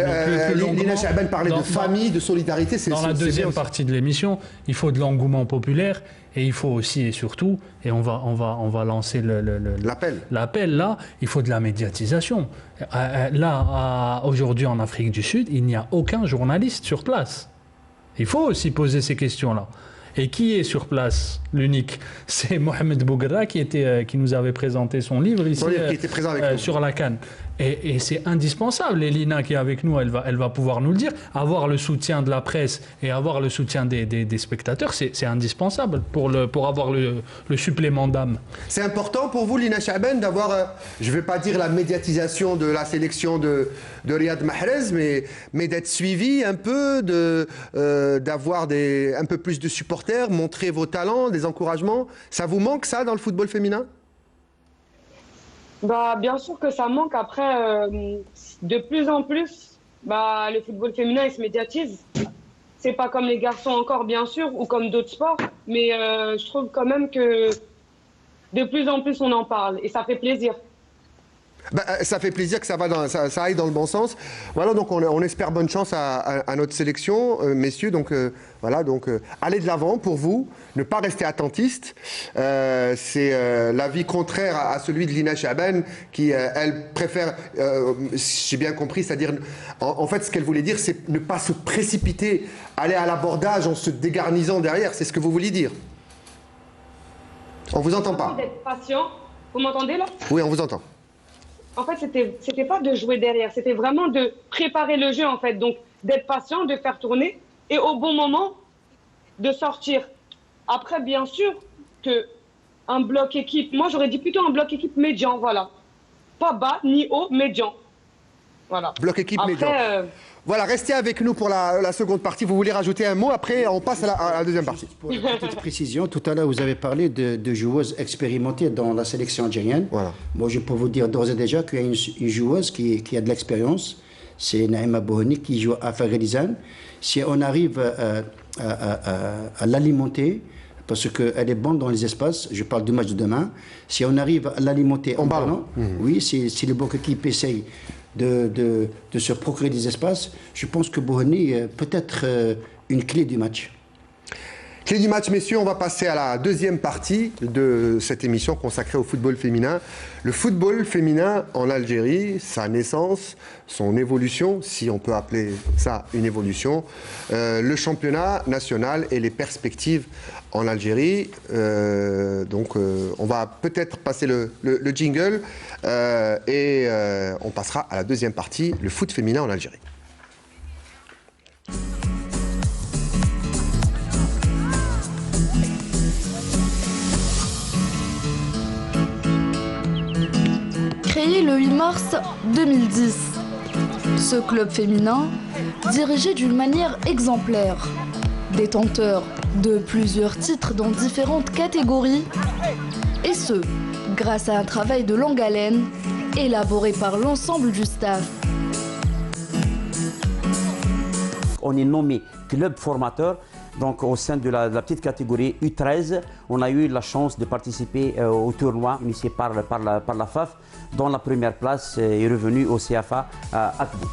Lina Chaban parlait de famille, de solidarité. Dans la deuxième partie de l'émission, il faut de l'engouement populaire. Et il faut aussi et surtout, et on va lancer l'appel là, il faut de la médiatisation. Là, aujourd'hui en Afrique du Sud, il n'y a aucun journaliste sur place. Il faut aussi poser ces questions-là. Et qui est sur place? L'unique, c'est Mohamed Bouguera qui nous avait présenté son livre ici qui était présent avec nous. Sur la CAN. Et c'est indispensable. Et Lina qui est avec nous, elle va pouvoir nous le dire. Avoir le soutien de la presse et avoir le soutien des spectateurs, c'est indispensable pour avoir le supplément d'âme. C'est important pour vous, Lina Chaban, d'avoir, je ne vais pas dire la médiatisation de la sélection de Riyad Mahrez, mais d'être suivi un peu, d'avoir un peu plus de supporters, montrer vos talents, des encouragements. Ça vous manque ça dans le football féminin? Bien sûr que ça manque. Après, de plus en plus, le football féminin il se médiatise. C'est pas comme les garçons encore, bien sûr, ou comme d'autres sports, mais je trouve quand même que de plus en plus on en parle et ça fait plaisir. Ça fait plaisir que ça aille dans le bon sens. Voilà, donc on espère bonne chance à notre sélection, messieurs. Donc voilà, donc allez de l'avant pour vous, ne pas rester attentiste. C'est l'avis contraire à celui de Lina Chaban qui, elle, préfère, j'ai bien compris, c'est-à-dire, en fait, ce qu'elle voulait dire, c'est ne pas se précipiter, aller à l'abordage en se dégarnisant derrière. C'est ce que vous vouliez dire. On vous entend pas. D'être patient. Vous m'entendez là? Oui, on vous entend. En fait, c'était pas de jouer derrière, c'était vraiment de préparer le jeu, en fait. Donc, d'être patient, de faire tourner et au bon moment, de sortir. Après, bien sûr, un bloc équipe, moi j'aurais dit plutôt un bloc équipe médian, voilà. Pas bas ni haut, médian. Voilà. Bloc équipe médian. Voilà, restez avec nous pour la seconde partie. Vous voulez rajouter un mot? Après, on passe à la deuxième partie. Pour une petite précision, tout à l'heure, vous avez parlé de joueuses expérimentées dans la sélection algérienne. Voilà. Moi, je peux vous dire d'ores et déjà qu'il y a une joueuse qui a de l'expérience. C'est Naïma Bohoni qui joue à Faghalizan. Si on arrive à l'alimenter, parce qu'elle est bonne dans les espaces, je parle du match de demain, si on arrive à l'alimenter en ballon, oui, si le bloc équipe essaye de se procurer des espaces, je pense que Bohoni peut être une clé du match. Clé du match, messieurs, on va passer à la deuxième partie de cette émission consacrée au football féminin. Le football féminin en Algérie, sa naissance, son évolution, si on peut appeler ça une évolution, le championnat national et les perspectives en Algérie. On va peut-être passer le jingle et on passera à la deuxième partie, le foot féminin en Algérie. Créé le 8 mars 2010, ce club féminin, dirigé d'une manière exemplaire, détenteur de plusieurs titres dans différentes catégories, et ce, grâce à un travail de longue haleine élaboré par l'ensemble du staff. On est nommé club formateur. Donc au sein de la petite catégorie U13, on a eu la chance de participer au tournoi initié par la FAF, dont la première place est revenue au CFA à Akbou.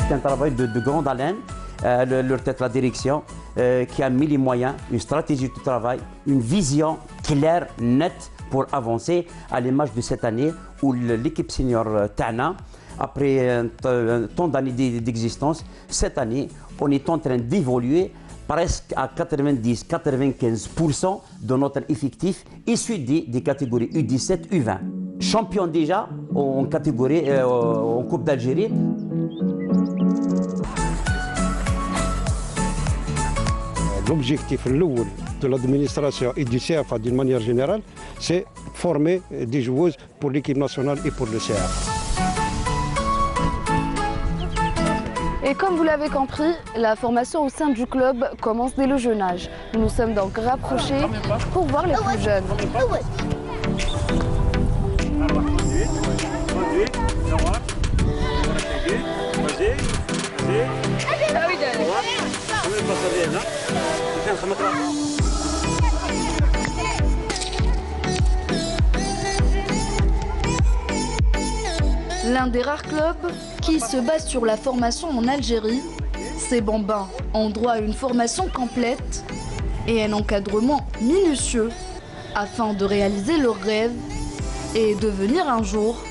C'est un travail de grande haleine, leur tête la direction, qui a mis les moyens, une stratégie de travail, une vision claire, nette pour avancer à l'image de cette année où l'équipe senior Tana, après un temps d'années d'existence, cette année, on est en train d'évoluer presque à 90-95% de notre effectif issu des catégories U17, U20. Champion déjà en catégorie, en Coupe d'Algérie. L'objectif de l'administration et du CFA d'une manière générale, c'est former des joueuses pour l'équipe nationale et pour le CFA. Et comme vous l'avez compris, la formation au sein du club commence dès le jeune âge. Nous nous sommes donc rapprochés pour voir les plus jeunes. L'un des rares clubs qui se base sur la formation en Algérie, ces bambins ont droit à une formation complète et un encadrement minutieux afin de réaliser leurs rêves et devenir un jour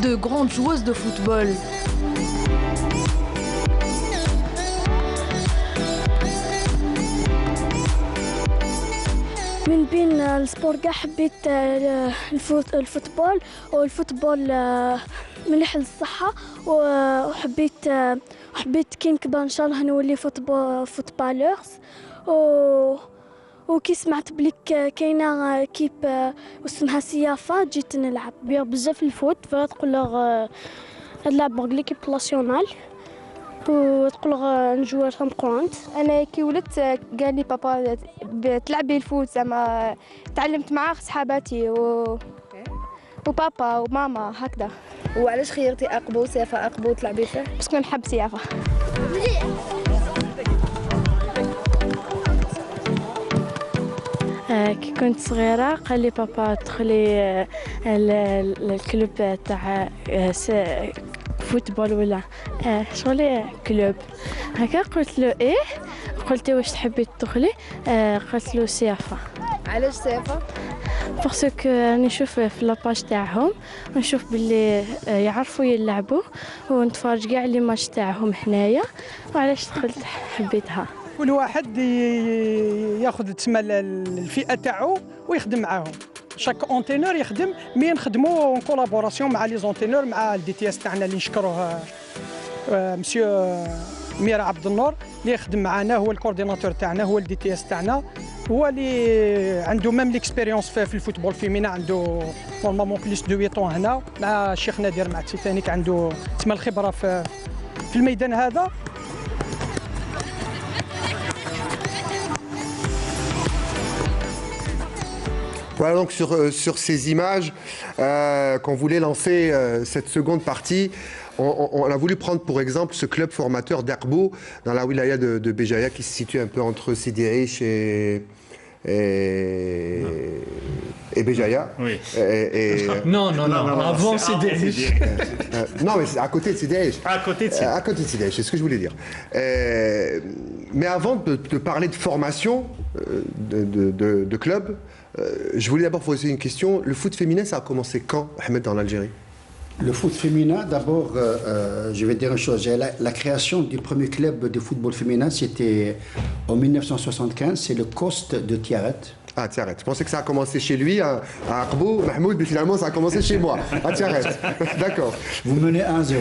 de grandes joueuses de football. من بين السبور كاع حبيت الفوتبول والفوتبول مليح للصحة وحبيت كي نكبر ان شاء الله نولي فوتبالورز وكي سمعت بليك كاينه كيب اسمها سيافا جيت نلعب بزاف الفوت فتقول له نلعب ليكيب ناسيونال وتقول نجوار كونت. انا كي ولدت قال لي بابا تلعبي الفوت زعما تعلمت مع صحاباتي وبابا وماما هكذا. وعلاش خيرتي اقبو سيافا اقبو تلعبي فيه؟ باسكو نحب سيافا. كي كنت صغيرة قال لي بابا دخلي الكلوب تاع فوتبول ولا شغل كلوب هكا. قلت له ايه، قلت له واش تحبي تدخلي؟ قلت له سيافا. علاش سيافا؟ باسكو راني نشوف في لاباج تاعهم ونشوف باللي يعرفوا يلعبوا ونتفرج كاع لي ماتش تاعهم هنايا وعلاش دخلت حبيتها. كل واحد ياخذ تسمى الفئه تاعو ويخدم معاهم. شاك اونتينور يخدم مي نخدموا اون كولابوراسيون مع لي زونتينور مع الدي تي اس تاعنا اللي نشكروه مسيو ميرا عبد النور اللي يخدم معنا، هو الكورديناتور تاعنا، هو الدي تي اس تاعنا، هو اللي عنده ميم ليكسبيريونس في الفوتبول فيمينا، عنده نورمالمون بليس دو 8 طون هنا مع الشيخ نادر مع تيتانيك، عنده تسمى الخبره في الميدان هذا. Voilà donc sur ces images qu'on voulait lancer cette seconde partie. On a voulu prendre pour exemple ce club formateur d'Akbou dans la wilaya de Béjaïa qui se situe un peu entre Sidi Rich et Béjaïa. Oui. Non, avant CDH. Non, mais c'est à côté de CDH. À côté de CDH. À côté de CDH, c'est ce que je voulais dire. Mais avant de parler de formation de club, je voulais d'abord poser une question. Le foot féminin, ça a commencé quand, Ahmed, en Algérie? Le foot féminin, d'abord, je vais dire une chose. La création du premier club de football féminin, c'était en 1975, c'est le COST de Tiaret. Ah, Tiaret. Je pensais que ça a commencé chez lui, à Arbou, Mahmoud, mais finalement, ça a commencé chez moi, à Tiaret. D'accord. Vous menez 1-0.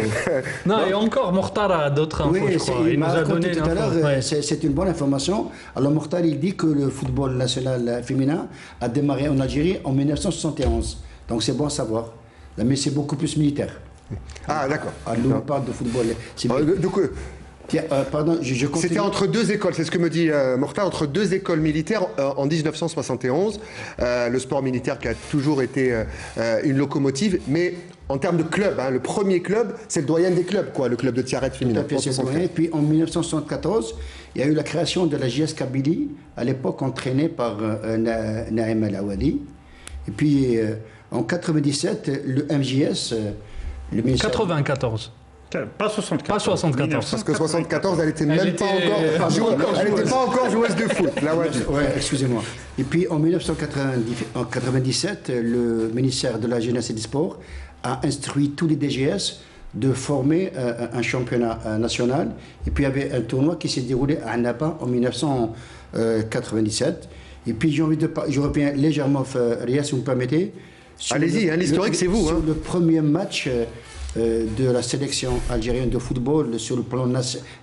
Non, et encore, Mortar a d'autres infos, je crois. Il nous a donné tout à l'heure, c'est une bonne information. Alors, Mortar, il dit que le football national féminin a démarré en Algérie en 1971. Donc, c'est bon à savoir. Mais c'est beaucoup plus militaire. Ah, d'accord. Nous, on parle de football. Pardon, je continue. C'était entre deux écoles, c'est ce que me dit Morta, entre deux écoles militaires en 1971. Le sport militaire qui a toujours été une locomotive, mais en termes de club, hein, le premier club, c'est le doyen des clubs, quoi, le club de Tiaret féminin. Et puis en 1974, il y a eu la création de la JS Kabylie, à l'époque entraînée par Naïm El Awadi. Et puis en 97, le MJS, le ministère... 94. Pas 74. Pas 74. Parce que 74, elle n'était même pas encore joueuse de foot. Excusez-moi. Et puis en 1997, le ministère de la Jeunesse et des Sports a instruit tous les DGS de former un championnat national. Et puis il y avait un tournoi qui s'est déroulé à Annaba en 1997. Et puis je reviens légèrement, Ria, si vous me permettez. Allez-y, l'historique c'est vous. Sur le premier match de la sélection algérienne de football sur le plan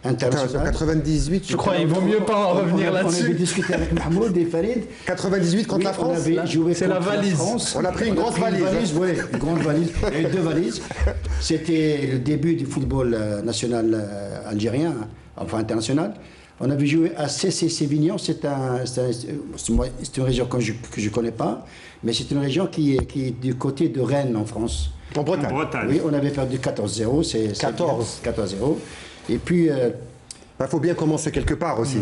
international. 98, je crois qu'il vaut mieux pas en revenir là-dessus. On avait discuté avec Mahmoud et Farid. 98 contre la France. C'est la valise. On a pris une grosse valise. Oui, une grande valise. Il y a eu deux valises. C'était le début du football national algérien, enfin international. On avait joué à CC Sévignan. C'est une région que je ne connais pas, mais c'est une région qui est du côté de Rennes en France. En Bretagne. Oui, on avait perdu 14-0. 14-0. Et puis... Il faut bien commencer quelque part aussi.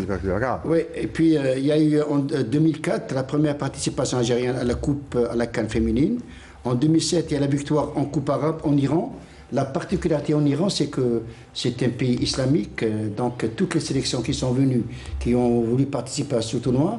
Oui, et puis il y a eu en 2004 la première participation algérienne à la Coupe à la CAN féminine. En 2007, il y a la victoire en Coupe arabe en Iran. La particularité en Iran, c'est que c'est un pays islamique, donc toutes les sélections qui sont venues, qui ont voulu participer à ce tournoi,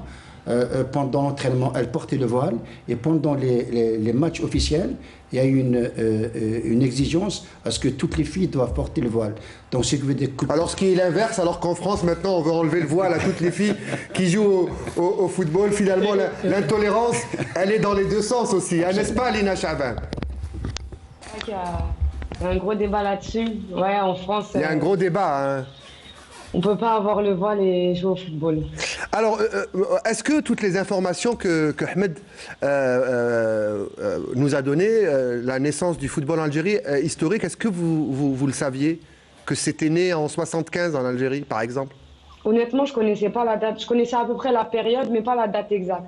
pendant l'entraînement, elles portaient le voile, et pendant les matchs officiels, il y a eu une exigence à ce que toutes les filles doivent porter le voile. Donc, c'est que alors, ce qui est l'inverse, alors qu'en France, maintenant, on veut enlever le voile à toutes les filles qui jouent au football. Finalement, l'intolérance, elle est dans les deux sens aussi, hein, n'est-ce pas, Lina Chaban? Il y a un gros débat là-dessus. Ouais, en France. Il y a un gros débat, hein. On ne peut pas avoir le voile et jouer au football. Alors, est-ce que toutes les informations que Ahmed nous a données, la naissance du football en Algérie historique, est-ce que vous le saviez? Que c'était né en 75 en Algérie, par exemple? Honnêtement, je ne connaissais pas la date. Je connaissais à peu près la période, mais pas la date exacte.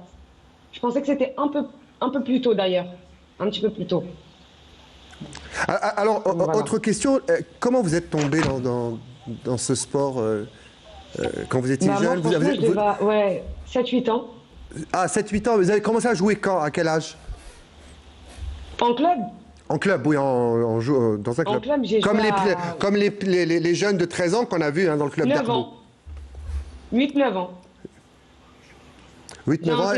Je pensais que c'était un peu plus tôt, d'ailleurs. Un petit peu plus tôt. Alors, voilà. Autre question. Comment vous êtes tombé dans ce sport quand vous étiez jeune? Ouais, 7-8 ans. Ah, 7-8 ans. Vous avez commencé à jouer quand? À quel âge? En club? En club, oui, dans un club. En club, j'ai comme joué comme les jeunes de 13 ans qu'on a vus dans le club d'Arbou. 9 ans. 8-9 ans. 8-9 ans.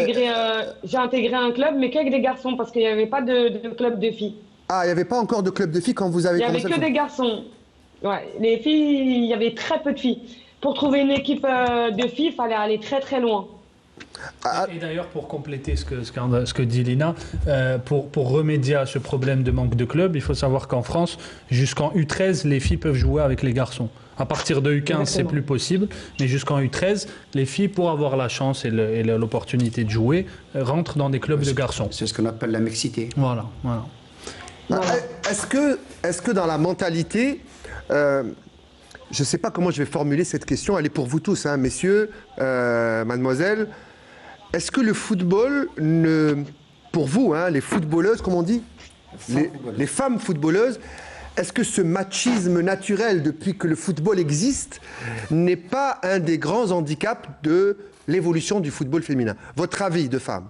J'ai intégré un club, mais qu'avec des garçons, parce qu'il n'y avait pas de club de filles. Ah, il n'y avait pas encore de club de filles quand vous avez commencé? Il n'y avait que des garçons. Ouais, les filles, il y avait très peu de filles. Pour trouver une équipe de filles, il fallait aller très très loin. Et d'ailleurs, pour compléter ce que dit Lina, pour remédier à ce problème de manque de club, il faut savoir qu'en France, jusqu'en U13, les filles peuvent jouer avec les garçons. À partir de U15, c'est plus possible, mais jusqu'en U13, les filles, pour avoir la chance et l'opportunité de jouer, rentrent dans des clubs de garçons. C'est ce qu'on appelle la mixité. Voilà. Est-ce que dans la mentalité, je ne sais pas comment je vais formuler cette question, elle est pour vous tous, hein, messieurs, mademoiselle. Est-ce que le football, pour vous, hein, les footballeuses, comme on dit, les femmes footballeuses, est-ce que ce machisme naturel depuis que le football existe n'est pas un des grands handicaps de l'évolution du football féminin? Votre avis de femme?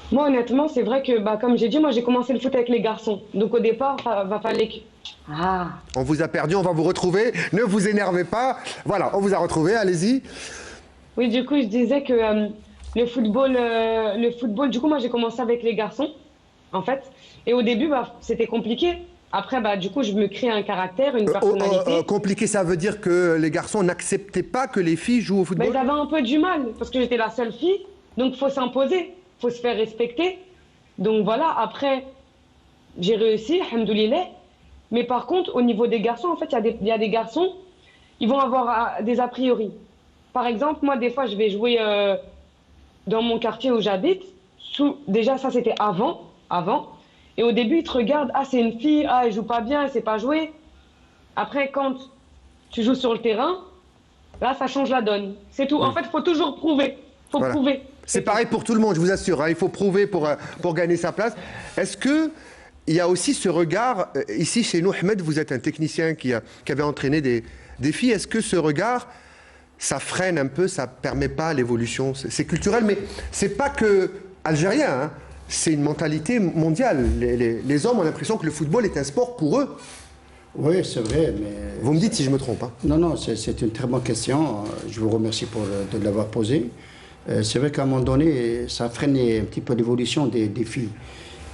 Moi, honnêtement, c'est vrai que, comme j'ai dit, moi, j'ai commencé le foot avec les garçons. Donc, au départ, va falloir que... Ah. On vous a perdu, on va vous retrouver. Ne vous énervez pas. Voilà, on vous a retrouvé, allez-y. Oui, du coup, je disais que le football, du coup, moi, j'ai commencé avec les garçons, en fait. Et au début, c'était compliqué. Après, du coup, je me crée un caractère, une personnalité. Compliqué, ça veut dire que les garçons n'acceptaient pas que les filles jouent au football? Ils avaient un peu du mal, parce que j'étais la seule fille. Donc, il faut s'imposer. Il faut se faire respecter. Donc voilà, après, j'ai réussi, alhamdoulilah. Mais par contre, au niveau des garçons, en fait, il y a des garçons, ils vont avoir des a priori. Par exemple, moi, des fois, je vais jouer dans mon quartier où j'habite. Déjà, ça, c'était avant. Et au début, ils te regardent, ah, c'est une fille, ah, elle joue pas bien, elle sait pas jouer. Après, quand tu joues sur le terrain, là, ça change la donne. C'est tout. En fait, il faut toujours prouver. Il faut prouver. C'est pareil pour tout le monde, je vous assure. Hein, il faut prouver pour gagner sa place. Est-ce qu'il y a aussi ce regard, ici chez nous, Ahmed, vous êtes un technicien qui avait entraîné des filles. Est-ce que ce regard, ça freine un peu, ça ne permet pas l'évolution? C'est culturel, mais ce n'est pas que algérien. Hein, c'est une mentalité mondiale. Les hommes ont l'impression que le football est un sport pour eux. Oui, c'est vrai, mais... Vous me dites si je me trompe. Hein. Non, c'est une très bonne question. Je vous remercie de l'avoir posée. C'est vrai qu'à un moment donné, ça a freiné un petit peu l'évolution des filles.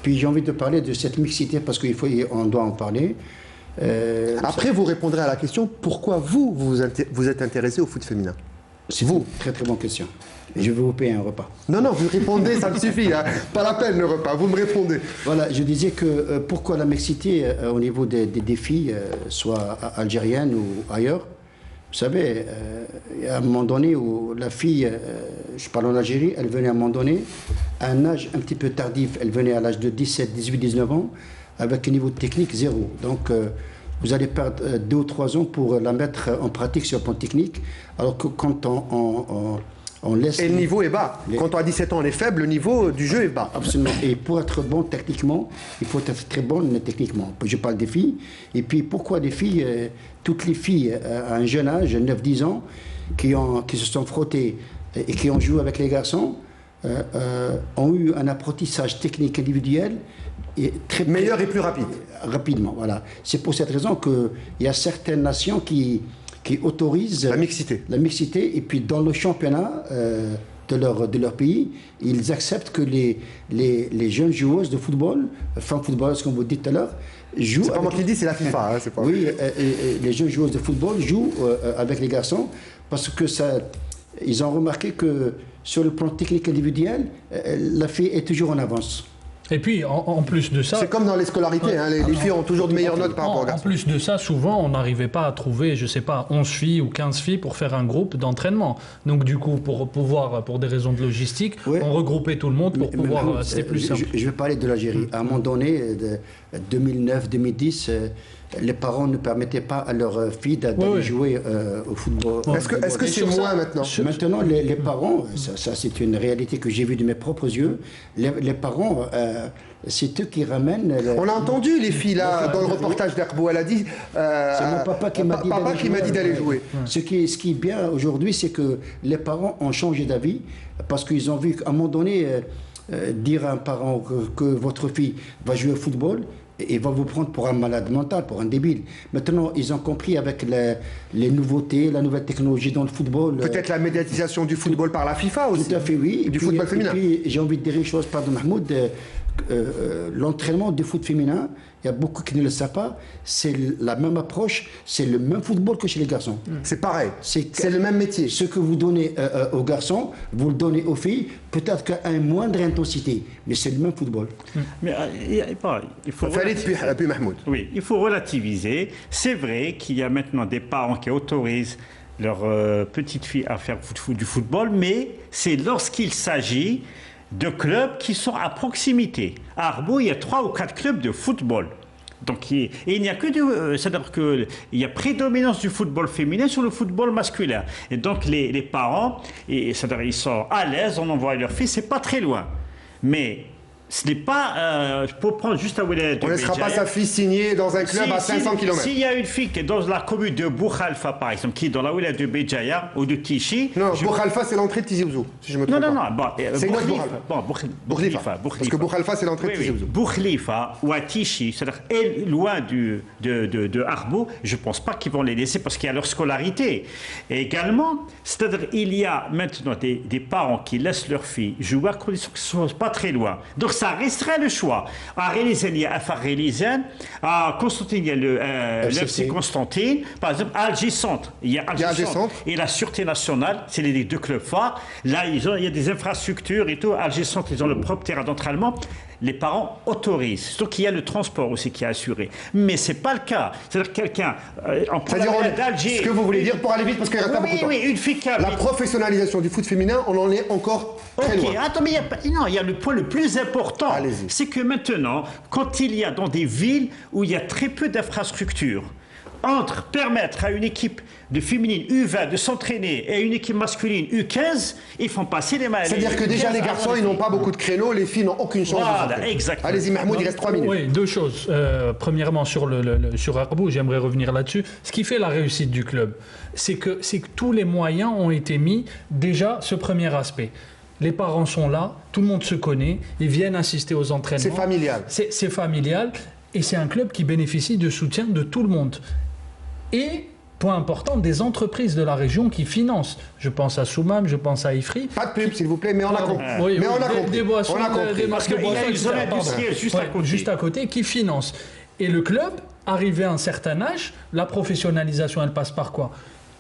Puis j'ai envie de parler de cette mixité parce qu'on doit en parler. Après, vous répondrez à la question, pourquoi vous êtes intéressé au foot féminin? C'est vous. Très très bonne question. Et je vais vous payer un repas. Non, vous répondez, ça me suffit. Hein. Pas la peine le repas, vous me répondez. Voilà, je disais que pourquoi la mixité au niveau des filles, soit algériennes ou ailleurs. Vous savez, à un moment donné où la fille, je parle en Algérie, elle venait à un moment donné, à un âge un petit peu tardif, elle venait à l'âge de 17, 18, 19 ans, avec un niveau technique zéro. Donc, vous allez perdre 2 ou 3 ans pour la mettre en pratique sur le plan technique, alors que quand on laisse... Et le niveau est bas. Quand on a 17 ans, on est faible, le niveau du jeu est bas. Absolument. Et pour être bon techniquement, il faut être très bon techniquement. Je parle des filles. Et puis, pourquoi des filles toutes les filles à un jeune âge, 9-10 ans, qui se sont frottées et qui ont joué avec les garçons, ont eu un apprentissage technique individuel très meilleur et plus rapide. Rapidement, voilà. C'est pour cette raison qu'il y a certaines nations qui autorisent la mixité. Et puis dans le championnat de leur pays, ils acceptent que les jeunes joueuses de football, femmes footballeuses comme vous dites tout à l'heure, jouent... C'est pas moi qui le dis, c'est la FIFA. Hein, c'est pas... Oui, les jeunes joueuses de football jouent avec les garçons parce que ils ont remarqué que sur le plan technique individuel, la fille est toujours en avance. Et puis, en plus de ça... C'est comme dans les scolarités, hein, les filles ont toujours de meilleures notes par rapport aux garçons. En plus de ça, souvent, on n'arrivait pas à trouver, je sais pas, 11 filles ou 15 filles pour faire un groupe d'entraînement. Donc du coup, pour des raisons de logistique, on regroupait tout le monde pour pouvoir... C'était plus simple. Je vais parler de l'Algérie. À un moment donné, 2009-2010... les parents ne permettaient pas à leurs filles d'aller jouer au football. Est-ce que c'est moins maintenant? Maintenant, les parents, ça c'est une réalité que j'ai vue de mes propres yeux, les parents, c'est eux qui ramènent... On a entendu les filles là, dans le reportage d'Herbou, elle a dit... c'est mon papa qui m'a dit d'aller jouer. Ce qui est bien aujourd'hui, c'est que les parents ont changé d'avis, parce qu'ils ont vu qu'à un moment donné, dire à un parent que votre fille va jouer au football, et va vous prendre pour un malade mental, pour un débile. Maintenant, ils ont compris avec les nouveautés, la nouvelle technologie dans le football. Peut-être la médiatisation du football par la FIFA aussi. Tout à fait, oui. Du football féminin. Et puis, j'ai envie de dire une chose, pardon Mahmoud, l'entraînement du foot féminin, il y a beaucoup qui ne le savent pas, c'est la même approche, c'est le même football que chez les garçons. C'est pareil, c'est le même métier. Ce que vous donnez aux garçons, vous le donnez aux filles, peut-être qu'à une moindre intensité, mais c'est le même football. Mais il faut Mahmoud. Oui, il faut relativiser. C'est vrai qu'il y a maintenant des parents qui autorisent leurs petites filles à faire du football, mais c'est lorsqu'il s'agit de clubs qui sont à proximité. À Arbou, il y a 3 ou 4 clubs de football. Donc, il n'y a que c'est-à-dire qu'il y a prédominance du football féminin sur le football masculin. Et donc, les parents, c'est-à-dire ils sont à l'aise, on envoie leurs filles, c'est pas très loin. Mais Ce n'est pas pour prendre juste à Wilaya de On ne laissera pas sa fille signer dans un club à 500 km. S'il y a une fille qui est dans la commune de Boukhalfa, par exemple, qui est dans la Wilaya de Béjaïa ou de Tichy. Non, Boukhalfa, c'est l'entrée de Tizi Ouzou, si je me trompe pas. Non. C'est Boukhalfa. Parce que Boukhalfa, c'est l'entrée de Tizi Ouzou. Boukhalfa ou à Tichy, c'est-à-dire loin de Arbou, je ne pense pas qu'ils vont les laisser parce qu'il y a leur scolarité. Et également, c'est-à-dire il y a maintenant des parents qui laissent leurs filles jouer à condition qu'elles ne soient pas très loin. Donc ça resterait le choix. À Rélizen, il y a Afar Rélizen. À Constantine, il y a le FC Constantine. Par exemple, à Alger Centre, il y a Alger Centre. Et la Sûreté Nationale, c'est les deux clubs phares. Là, il y a des infrastructures et tout. À Alger Centre, ils ont le propre terrain d'entraînement. Les parents autorisent. Surtout qu'il y a le transport aussi qui est assuré. Mais ce n'est pas le cas. C'est-à-dire quelqu'un en provenance d'Alger. Ce que vous voulez dire, pour aller vite, parce qu'il reste pas beaucoup de temps. Oui, une fille qui La professionnalisation du foot féminin, on en est encore très loin. Attends, mais il y a le point le plus important. C'est que maintenant, quand il y a dans des villes où il y a très peu d'infrastructures, entre permettre à une équipe de féminine U20 de s'entraîner et une équipe masculine U15, ils font passer les maladies. C'est-à-dire que déjà les garçons, ils n'ont pas beaucoup de créneaux, les filles n'ont aucune chance. Voilà, exactement. Allez-y, Mahmoud, il reste 3 minutes. Oui, deux choses. Premièrement, sur Arbou, j'aimerais revenir là-dessus. Ce qui fait la réussite du club, c'est que tous les moyens ont été mis, déjà, ce premier aspect. Les parents sont là, tout le monde se connaît, ils viennent assister aux entraînements. C'est familial. C'est familial, et c'est un club qui bénéficie de soutien de tout le monde. Et, point important, des entreprises de la région qui financent. Je pense à Soumam, je pense à Ifri. Pas de pub, s'il vous plaît, mais on a compris. Oui, mais on a compris. Des boissons, des marques de boissons, etc. Juste à côté, qui financent. Et le club, arrivé à un certain âge, la professionnalisation, elle passe par quoi ?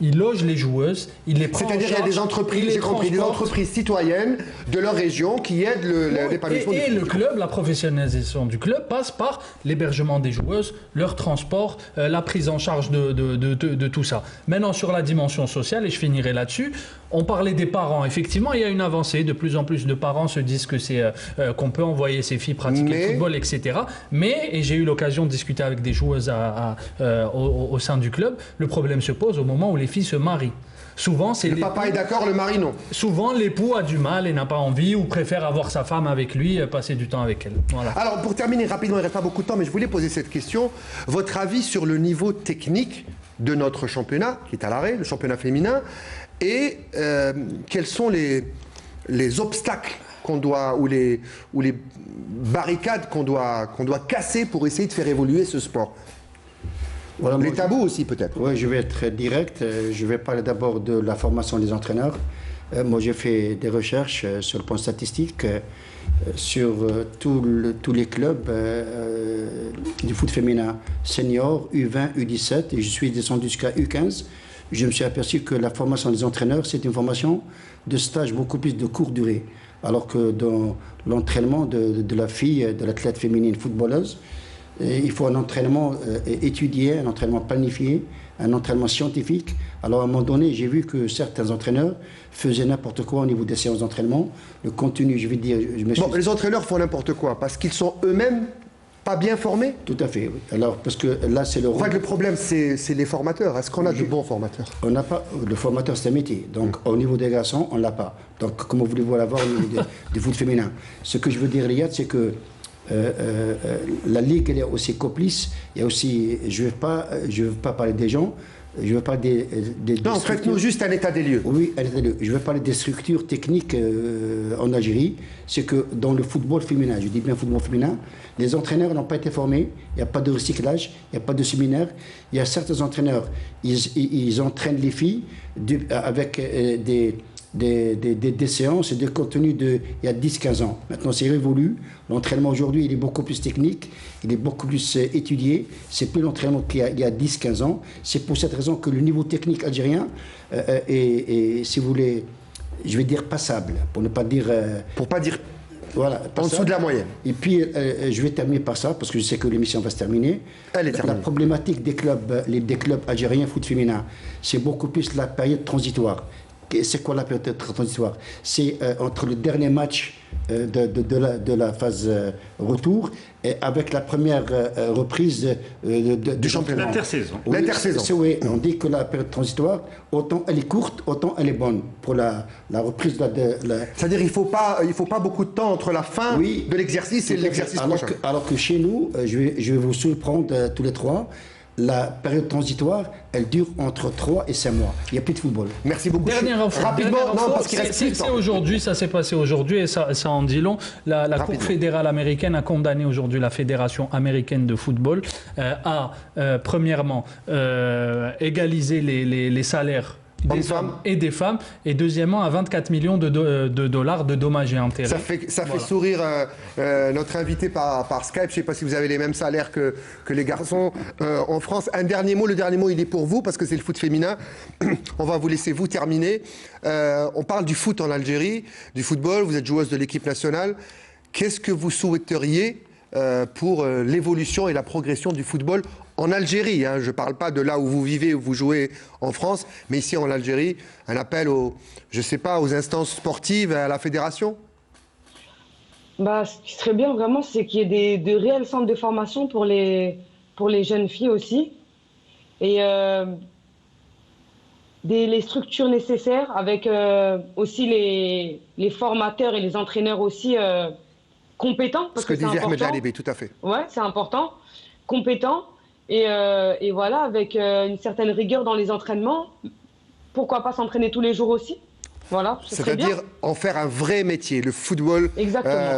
Il loge les joueuses, il les prend en charge. C'est-à-dire qu'il y a des entreprises, j'ai compris, des entreprises citoyennes de leur région qui aident l'épanouissement. Et le club, la professionnalisation du club passe par l'hébergement des joueuses, leur transport, la prise en charge de tout ça. Maintenant, sur la dimension sociale, et je finirai là-dessus, on parlait des parents. Effectivement, il y a une avancée. De plus en plus de parents se disent que qu'on peut envoyer ses filles pratiquer le football, etc. Mais, et j'ai eu l'occasion de discuter avec des joueuses au sein du club, le problème se pose au moment où les filles se marient. Souvent, c'est le papa est d'accord, le mari non. Souvent, l'époux a du mal et n'a pas envie ou préfère avoir sa femme avec lui, passer du temps avec elle. Voilà. Alors, pour terminer rapidement, il ne reste pas beaucoup de temps, mais je voulais poser cette question. Votre avis sur le niveau technique de notre championnat, qui est à l'arrêt, le championnat féminin, et quels sont les obstacles qu'on doit, ou les barricades qu'on doit casser pour essayer de faire évoluer ce sport? Voilà, les tabous aussi peut-être. Oui, je vais être direct. Je vais parler d'abord de la formation des entraîneurs. Moi, j'ai fait des recherches sur le plan statistique sur tous les clubs du foot féminin senior, U20, U17, et je suis descendu jusqu'à U15. Je me suis aperçu que la formation des entraîneurs, c'est une formation de stage beaucoup plus de courte durée. Alors que dans l'entraînement de la fille, de l'athlète féminine footballeuse, il faut un entraînement étudié, un entraînement planifié, un entraînement scientifique. Alors à un moment donné, j'ai vu que certains entraîneurs faisaient n'importe quoi au niveau des séances d'entraînement. Le contenu, je vais dire... les entraîneurs font n'importe quoi parce qu'ils sont eux-mêmes pas bien formés? Tout à fait, oui. Alors, parce que là, c'est le... En fait, le problème, c'est les formateurs. Est-ce qu'on a de bons formateurs? On n'a pas... Le formateur, c'est un métier. Donc, au niveau des garçons, on ne l'a pas. Donc, comment voulez-vous l'avoir au niveau du foot féminin? Ce que je veux dire, Riyad, c'est que la Ligue, elle est aussi complice. Il y a aussi... Je ne veux pas parler des gens. Je veux parler des non, faites-nous juste un état des lieux. Oui, un état des lieux. Je veux parler des structures techniques en Algérie. C'est que dans le football féminin, je dis bien football féminin, les entraîneurs n'ont pas été formés. Il n'y a pas de recyclage, il n'y a pas de séminaire. Il y a certains entraîneurs, ils entraînent les filles avec des séances et des contenus il y a 10-15 ans. Maintenant, c'est révolu. L'entraînement aujourd'hui, il est beaucoup plus technique, il est beaucoup plus étudié. C'est plus l'entraînement qu'il y a 10-15 ans. C'est pour cette raison que le niveau technique algérien est, si vous voulez, je vais dire passable, pour ne pas dire... pour pas dire... Voilà, en dessous de la moyenne. Et puis, je vais terminer par ça, parce que je sais que l'émission va se terminer. Elle est terminée. La problématique des clubs algériens foot féminin, c'est beaucoup plus la période transitoire. C'est quoi la période transitoire? C'est entre le dernier match de la phase retour et avec la première reprise du championnat. L'intersaison. Oui, oui, on dit que la période transitoire, autant elle est courte, autant elle est bonne pour la reprise de la... C'est-à-dire qu'il ne faut pas beaucoup de temps entre la fin de l'exercice et l'exercice prochain. Alors que chez nous, je vais vous surprendre tous les trois, la période transitoire, elle dure entre 3 et 5 mois. Il n'y a plus de football. Merci beaucoup. Dernière info. Rapidement, parce qu'il reste plus de temps. C'est aujourd'hui, ça s'est passé aujourd'hui et ça en dit long. La Cour fédérale américaine a condamné aujourd'hui la Fédération américaine de football à, premièrement, égaliser les salaires des hommes et des femmes, et deuxièmement à 24 millions de dollars de dommages et intérêts. Ça fait sourire notre invité par Skype. Je ne sais pas si vous avez les mêmes salaires que les garçons en France. Un dernier mot, le dernier mot il est pour vous parce que c'est le foot féminin. On va vous laisser vous terminer. On parle du foot en Algérie, du football, vous êtes joueuse de l'équipe nationale. Qu'est-ce que vous souhaiteriez pour l'évolution et la progression du football en Algérie, hein, je ne parle pas de là où vous vivez, où vous jouez en France, mais ici en Algérie, un appel aux instances sportives, à la fédération? Ce qui serait bien vraiment, c'est qu'il y ait de réels centres de formation pour les jeunes filles aussi. Et les structures nécessaires avec aussi les formateurs et les entraîneurs aussi compétents. Ce que disait Ahmed Alibé, tout à fait. Ouais, c'est important. Compétents. Et voilà, avec une certaine rigueur dans les entraînements, pourquoi pas s'entraîner tous les jours aussi? Voilà, c'est-à-dire en faire un vrai métier, le football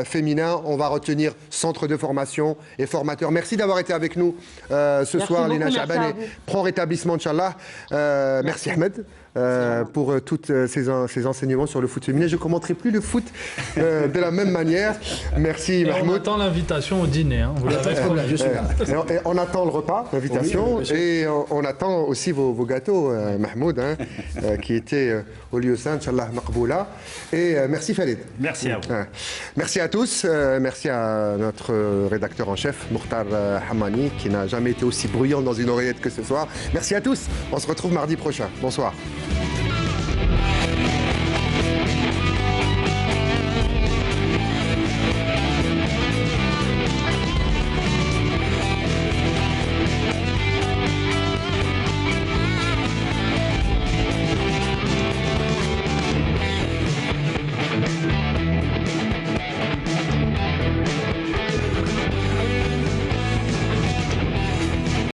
féminin. On va retenir centre de formation et formateur. Merci d'avoir été avec nous ce soir, Lina Chaabane. Prends rétablissement, Inch'Allah. Merci Ahmed. Pour tous ces enseignements sur le foot féminin. Je ne commenterai plus le foot de la même manière. Merci Mahmoud. On attend l'invitation au dîner. Hein. Vous on attend le repas, l'invitation, et on attend aussi vos gâteaux, Mahmoud, hein, qui étaient au lieu saint, Inch'Allah, Maqboula. Et merci Khalid. Merci à vous. Merci à tous. Merci à notre rédacteur en chef, Mokhtar Hamani, qui n'a jamais été aussi bruyant dans une oreillette que ce soir. Merci à tous. On se retrouve mardi prochain. Bonsoir.